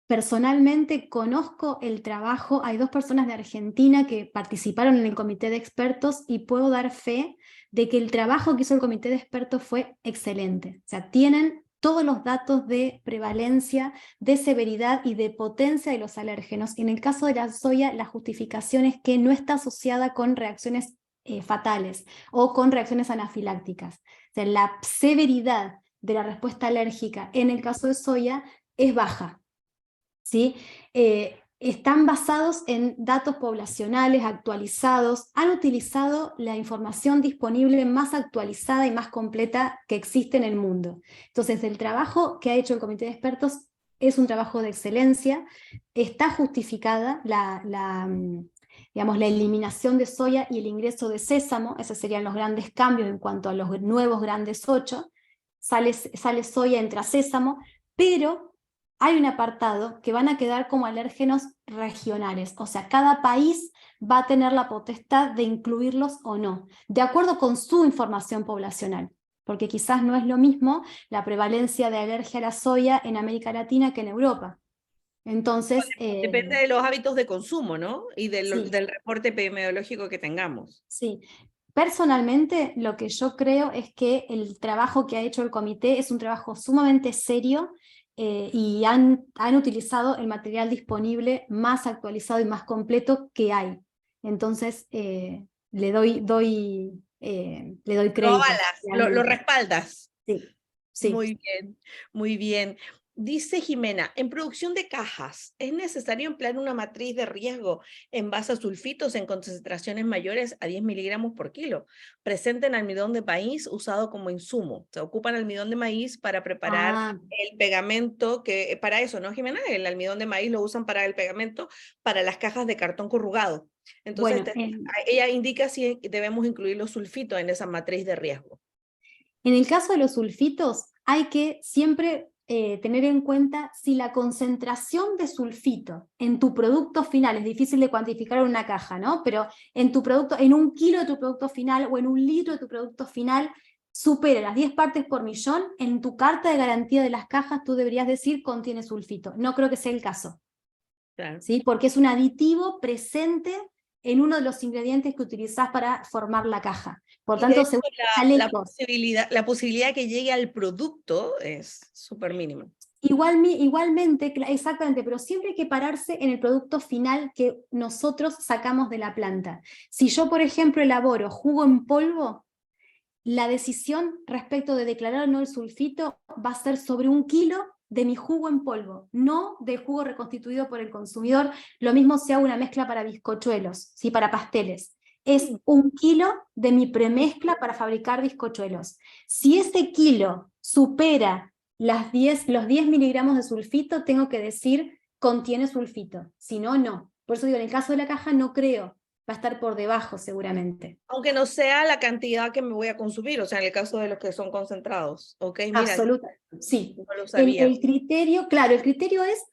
personalmente conozco el trabajo, hay 2 personas de Argentina que participaron en el comité de expertos y puedo dar fe de que el trabajo que hizo el comité de expertos fue excelente. O sea, tienen todos los datos de prevalencia, de severidad y de potencia de los alérgenos. Y en el caso de la soya, la justificación es que no está asociada con reacciones fatales o con reacciones anafilácticas. O sea, la severidad de la respuesta alérgica en el caso de soya es baja, ¿sí? Están basados en datos poblacionales actualizados, han utilizado la información disponible más actualizada y más completa que existe en el mundo. Entonces, el trabajo que ha hecho el comité de expertos es un trabajo de excelencia, está justificada digamos, la eliminación de soya y el ingreso de sésamo, esos serían los grandes cambios en cuanto a los nuevos grandes 8, sale soya, entra sésamo, pero hay un apartado que van a quedar como alérgenos regionales, o sea, cada país va a tener la potestad de incluirlos o no, de acuerdo con su información poblacional, porque quizás no es lo mismo la prevalencia de alergia a la soya en América Latina que en Europa. Entonces, Depende de los hábitos de consumo, ¿no? Y sí, del reporte epidemiológico que tengamos. sí. Personalmente, lo que yo creo es que el trabajo que ha hecho el comité es un trabajo sumamente serio y han utilizado el material disponible más actualizado y más completo que hay. Entonces, le doy Lo crédito, avalas, lo realmente. respaldas. Sí, sí. Muy bien, muy bien. Dice Jimena, en producción de cajas, ¿es necesario emplear una matriz de riesgo en base a sulfitos en concentraciones mayores a 10 miligramos por kilo, presente en almidón de maíz usado como insumo? Se ocupan almidón de maíz para preparar Ah, el pegamento, que para eso, ¿no, Jimena? El almidón de maíz lo usan para el pegamento para las cajas de cartón corrugado. Entonces, bueno, ella indica si debemos incluir los sulfitos en esa matriz de riesgo. en el caso de los sulfitos, hay que siempre tener en cuenta si la concentración de sulfito en tu producto final, es difícil de cuantificar en una caja, ¿no? Pero en tu producto, en 1 kilo de tu producto final o en 1 litro de tu producto final, supera las 10 partes por millón, en tu carta de garantía de las cajas tú deberías decir contiene sulfito. No creo que sea el caso, Claro. ¿sí? Porque es un aditivo presente en uno de los ingredientes que utilizás para formar la caja. Por Y de tanto, hecho, según chalecos, la posibilidad que llegue al producto es súper mínima. igualmente, exactamente, pero siempre hay que pararse en el producto final que nosotros sacamos de la planta. Si yo, por ejemplo, elaboro jugo en polvo, la decisión respecto de declarar o no el sulfito va a ser sobre 1 kilo de mi jugo en polvo, no del jugo reconstituido por el consumidor. Lo mismo si hago una mezcla para bizcochuelos, ¿sí? Para pasteles. Es 1 kilo de mi premezcla para fabricar bizcochuelos. Si ese kilo supera los 10 miligramos de sulfito, tengo que decir contiene sulfito. Si no, no. Por eso digo, en el caso de la caja no creo, va a estar por debajo seguramente. Aunque no sea la cantidad que me voy a consumir, o sea, en el caso de los que son concentrados. Ok, mira, Absoluta, sí. no lo sabía. El criterio, claro, el criterio es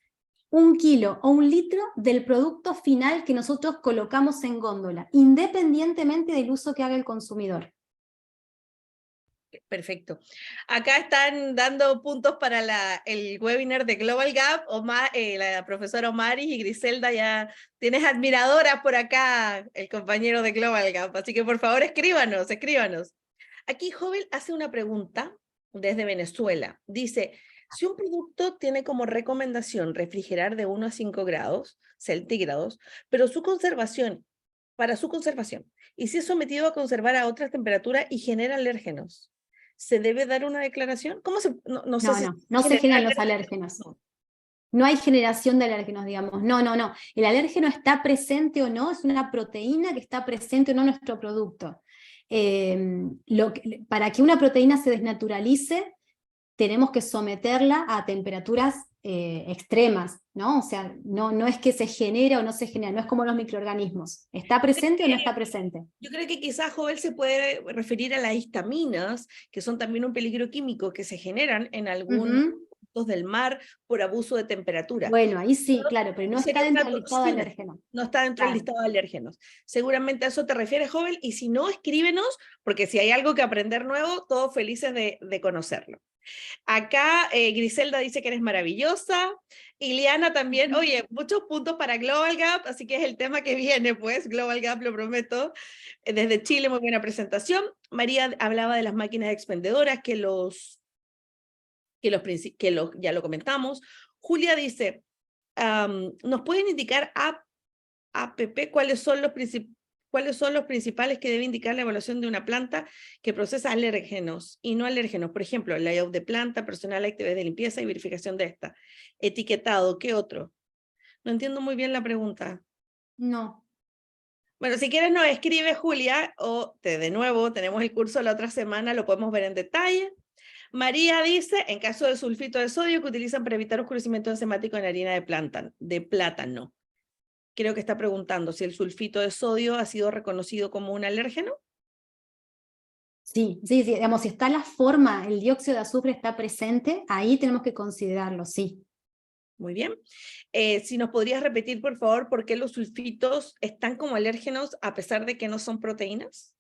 1 kilo o 1 litro del producto final que nosotros colocamos en góndola, independientemente del uso que haga el consumidor. Perfecto. Acá están dando puntos para el webinar de Global Gap. La profesora Omaris y Griselda, ya tienes admiradoras por acá, el compañero de Global Gap. Así que por favor escríbanos, escríbanos. Aquí Jovel hace una pregunta desde Venezuela. Dice, si un producto tiene como recomendación refrigerar de 1 a 5 grados centígrados, pero para su conservación, y si es sometido a conservar a otra temperatura y genera alérgenos, ¿se debe dar una declaración? ¿Cómo se, no sé si No se genera generan los alérgenos? alérgenos. No. No hay generación de alérgenos, digamos. No. El alérgeno está presente o no, es una proteína que está presente o no en nuestro producto. Para que una proteína se desnaturalice, tenemos que someterla a temperaturas extremas, ¿no? O sea, no es que se genera o no se genera, no es como los microorganismos. ¿Está presente o no está presente? Yo creo que quizás, Joel, se puede referir a las histaminas, que son también un peligro químico que se generan en algunos puntos del mar por abuso de temperatura. Bueno, ahí sí, claro, pero no está Sería dentro una del listado de toxina, alérgenos. no está dentro del Claro. listado de alérgenos. Seguramente a eso te refieres, Joven, y si no, escríbenos, porque si hay algo que aprender nuevo, todos felices de conocerlo. Acá Griselda dice que eres maravillosa, Iliana también, oye, muchos puntos para Global Gap, así que es el tema que viene, pues, Global Gap, lo prometo. Desde Chile, muy buena presentación. María hablaba de las máquinas expendedoras, ya lo comentamos. Julia dice, ¿nos pueden indicar APP cuáles son los principales que debe indicar la evaluación de una planta que procesa alérgenos y no alérgenos? Por ejemplo, layout de planta, personal, actividades de limpieza y verificación de esta. Etiquetado, ¿qué otro? No entiendo muy bien la pregunta. No. Bueno, si quieres nos escribe Julia, o de nuevo, tenemos el curso la otra semana, lo podemos ver en detalle. María dice, en caso de sulfito de sodio, que utilizan para evitar oscurecimiento enzimático en harina de plátano. Creo que está preguntando si el sulfito de sodio ha sido reconocido como un alérgeno. Sí, digamos, si está la forma, el dióxido de azufre está presente, ahí tenemos que considerarlo, sí. Muy bien. Si nos podrías repetir, por favor, por qué los sulfitos están como alérgenos a pesar de que no son proteínas.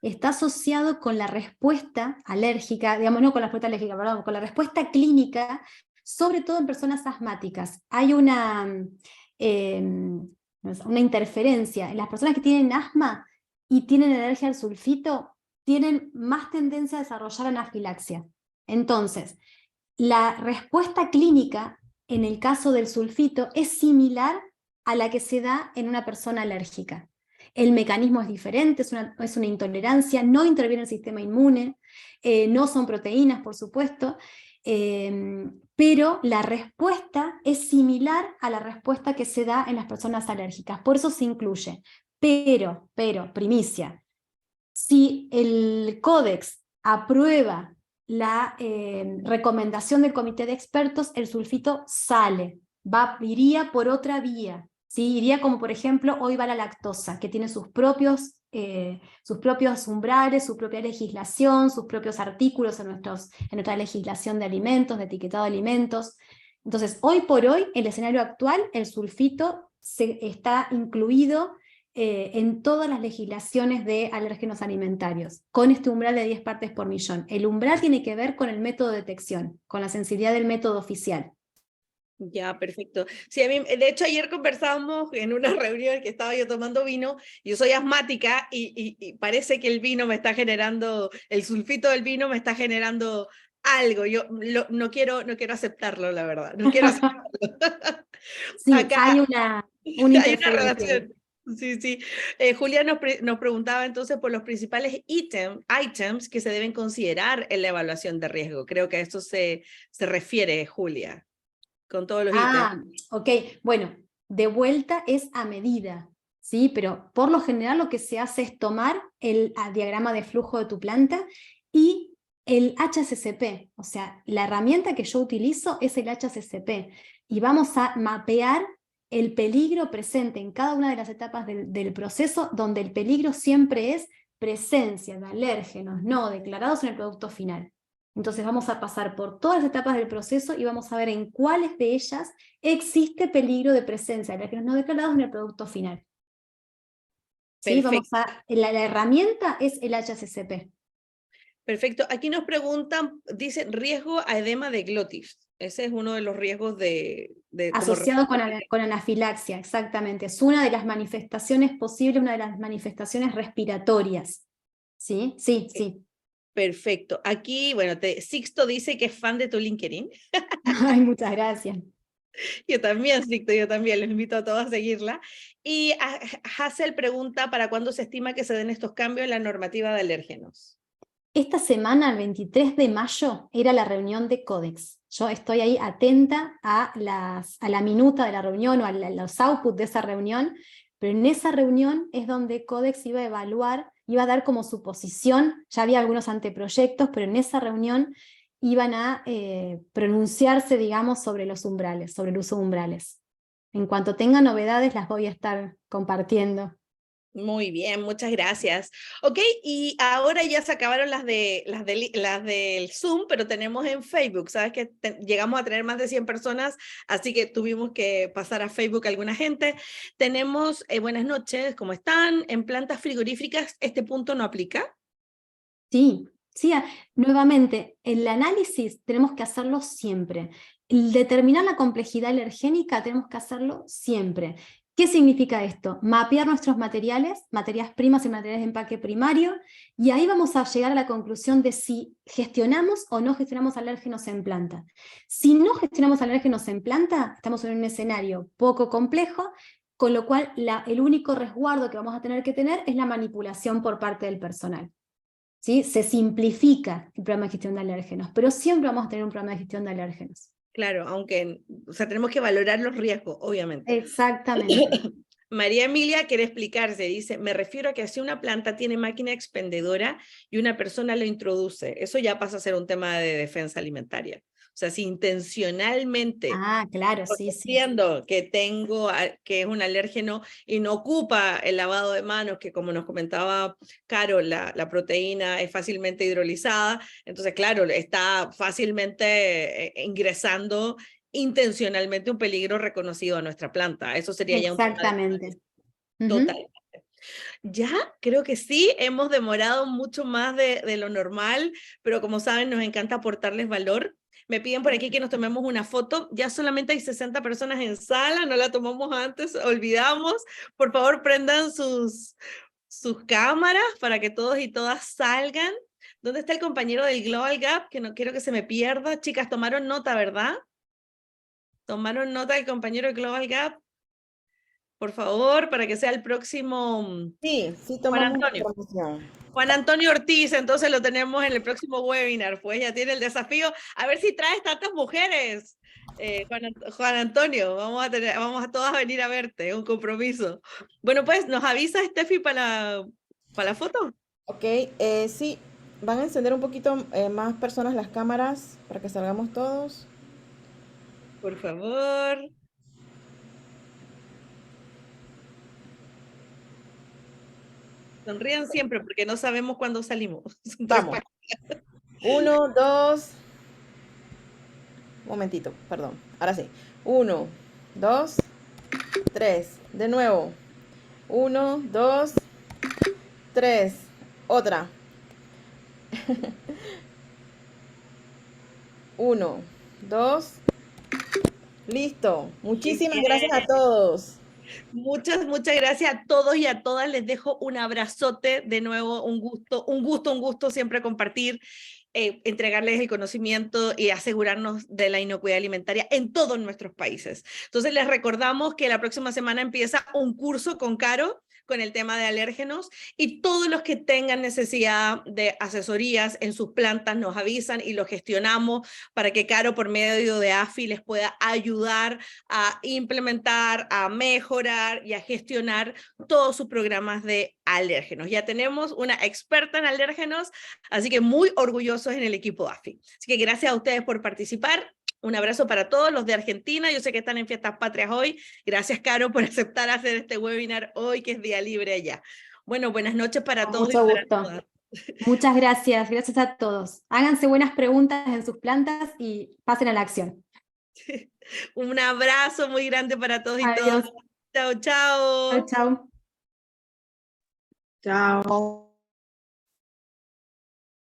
Está asociado con la respuesta alérgica, digamos, no con la respuesta alérgica, perdón, con la respuesta clínica, sobre todo en personas asmáticas. Hay una interferencia. En las personas que tienen asma y tienen alergia al sulfito, tienen más tendencia a desarrollar anafilaxia. Entonces, la respuesta clínica en el caso del sulfito es similar a la que se da en una persona alérgica. El mecanismo es diferente, es una intolerancia, no interviene el sistema inmune, no son proteínas, por supuesto, pero la respuesta es similar a la respuesta que se da en las personas alérgicas, por eso se incluye. Pero, primicia, si el Códex aprueba la recomendación del comité de expertos, el sulfito sale, iría por otra vía, ¿sí? Iría como por ejemplo hoy va la lactosa, que tiene sus propios umbrales, su propia legislación, sus propios artículos en nuestra legislación de alimentos, de etiquetado de alimentos. Entonces, hoy por hoy, en el escenario actual, el sulfito está incluido en todas las legislaciones de alérgenos alimentarios, con este umbral de 10 partes por millón. El umbral tiene que ver con el método de detección, con la sensibilidad del método oficial. Ya, perfecto. Sí, de hecho ayer conversábamos en una reunión que estaba yo tomando vino, yo soy asmática y parece que el vino me está generando, el sulfito del vino me está generando algo, yo no quiero aceptarlo, la verdad, no quiero aceptarlo. Sí, Acá hay una hay una interferencia. relación. Sí, sí. Julia nos preguntaba entonces por los principales items que se deben considerar en la evaluación de riesgo. Creo que a esto se refiere, Julia, con todos los ítems. Ok, bueno, de vuelta es a medida, ¿sí? Pero por lo general lo que se hace es tomar el diagrama de flujo de tu planta y el HACCP, o sea, la herramienta que yo utilizo es el HACCP, y vamos a mapear el peligro presente en cada una de las etapas del proceso, donde el peligro siempre es presencia de alérgenos no declarados en el producto final. Entonces vamos a pasar por todas las etapas del proceso y vamos a ver en cuáles de ellas existe peligro de presencia de alérgenos no declarados en el producto final. ¿Sí? La herramienta es el HACCP. Perfecto. Aquí nos preguntan, dicen riesgo a edema de glotis. Ese es uno de los riesgos asociado con anafilaxia, exactamente. Es una de las manifestaciones posibles, una de las manifestaciones respiratorias. ¿Sí? Sí, sí. Perfecto. Aquí, bueno, Sixto dice que es fan de tu LinkedIn. Ay, muchas gracias. Yo también, Sixto, yo también. Les invito a todos a seguirla. Y Hassel pregunta, ¿para cuándo se estima que se den estos cambios en la normativa de alérgenos? Esta semana, el 23 de mayo, era la reunión de Códex. Yo estoy ahí atenta a la minuta de la reunión o a los outputs de esa reunión, pero en esa reunión es donde Códex iba a evaluar, iba a dar como su posición, ya había algunos anteproyectos, pero en esa reunión iban a pronunciarse, digamos, sobre los umbrales, sobre el uso de umbrales. En cuanto tenga novedades las voy a estar compartiendo. Muy bien, muchas gracias. Ok, y ahora ya se acabaron las del Zoom, pero tenemos en Facebook. Sabes que llegamos a tener más de 100 personas, así que tuvimos que pasar a Facebook a alguna gente. Tenemos, buenas noches, ¿cómo están? En plantas frigoríficas, ¿este punto no aplica? Sí, sí, nuevamente, el análisis tenemos que hacerlo siempre. El determinar la complejidad alergénica tenemos que hacerlo siempre. ¿Qué significa esto? Mapear nuestros materiales, materias primas y materiales de empaque primario, y ahí vamos a llegar a la conclusión de si gestionamos o no gestionamos alérgenos en planta. Si no gestionamos alérgenos en planta, estamos en un escenario poco complejo, con lo cual el único resguardo que vamos a tener que tener es la manipulación por parte del personal. ¿Sí? Se simplifica el programa de gestión de alérgenos, pero siempre vamos a tener un programa de gestión de alérgenos. Claro, aunque, o sea, tenemos que valorar los riesgos, obviamente. Exactamente. María Emilia quiere explicarse, dice, me refiero a que si una planta tiene máquina expendedora y una persona lo introduce, eso ya pasa a ser un tema de defensa alimentaria. O sea, si intencionalmente Claro, sí, sí. conociendo que que es un alérgeno y no ocupa el lavado de manos, que como nos comentaba Caro, la proteína es fácilmente hidrolizada, entonces claro, está fácilmente ingresando intencionalmente un peligro reconocido a nuestra planta. Eso sería ya un tema de Exactamente. total. Ya, creo que sí, hemos demorado mucho más de lo normal, pero como saben, nos encanta aportarles valor. Me piden por aquí que nos tomemos una foto. Ya solamente hay 60 personas en sala, no la tomamos antes, olvidamos. Por favor, prendan sus cámaras para que todos y todas salgan. ¿Dónde está el compañero del Global Gap? Que no quiero que se me pierda. Chicas, tomaron nota, ¿verdad? ¿Tomaron nota del compañero del Global Gap? Por favor, para que sea el próximo Sí, Juan tomamos la Antonio. promoción. Juan Antonio Ortiz, entonces lo tenemos en el próximo webinar, pues ya tiene el desafío, a ver si traes tantas mujeres. Juan Antonio, vamos a todas a venir a verte, un compromiso. Bueno, pues, ¿nos avisa Steffi para la foto? Ok, sí, van a encender un poquito más personas las cámaras para que salgamos todos. Por favor. Sonrían siempre porque no sabemos cuándo salimos. Vamos. 1, 2. Momentito, perdón. Ahora sí. 1, 2, 3. De nuevo. 1, 2, 3. Otra. 1, 2. Listo. Muchísimas gracias a todos. Muchas gracias a todos y a todas. Les dejo un abrazote de nuevo, un gusto siempre compartir, entregarles el conocimiento y asegurarnos de la inocuidad alimentaria en todos nuestros países. Entonces les recordamos que la próxima semana empieza un curso con Caro con el tema de alérgenos y todos los que tengan necesidad de asesorías en sus plantas nos avisan y lo gestionamos para que Caro por medio de AFI les pueda ayudar a implementar, a mejorar y a gestionar todos sus programas de alérgenos. Ya tenemos una experta en alérgenos, así que muy orgullosos en el equipo AFI. Así que gracias a ustedes por participar. Un abrazo para todos los de Argentina. Yo sé que están en Fiestas Patrias hoy. Gracias, Caro, por aceptar hacer este webinar hoy, que es día libre allá. Bueno, buenas noches para todos. Mucho gusto. Muchas gracias. Gracias a todos. Háganse buenas preguntas en sus plantas y pasen a la acción. Un abrazo muy grande para todos y Adiós. todas. Chao, chao. Chao, chao. Chao.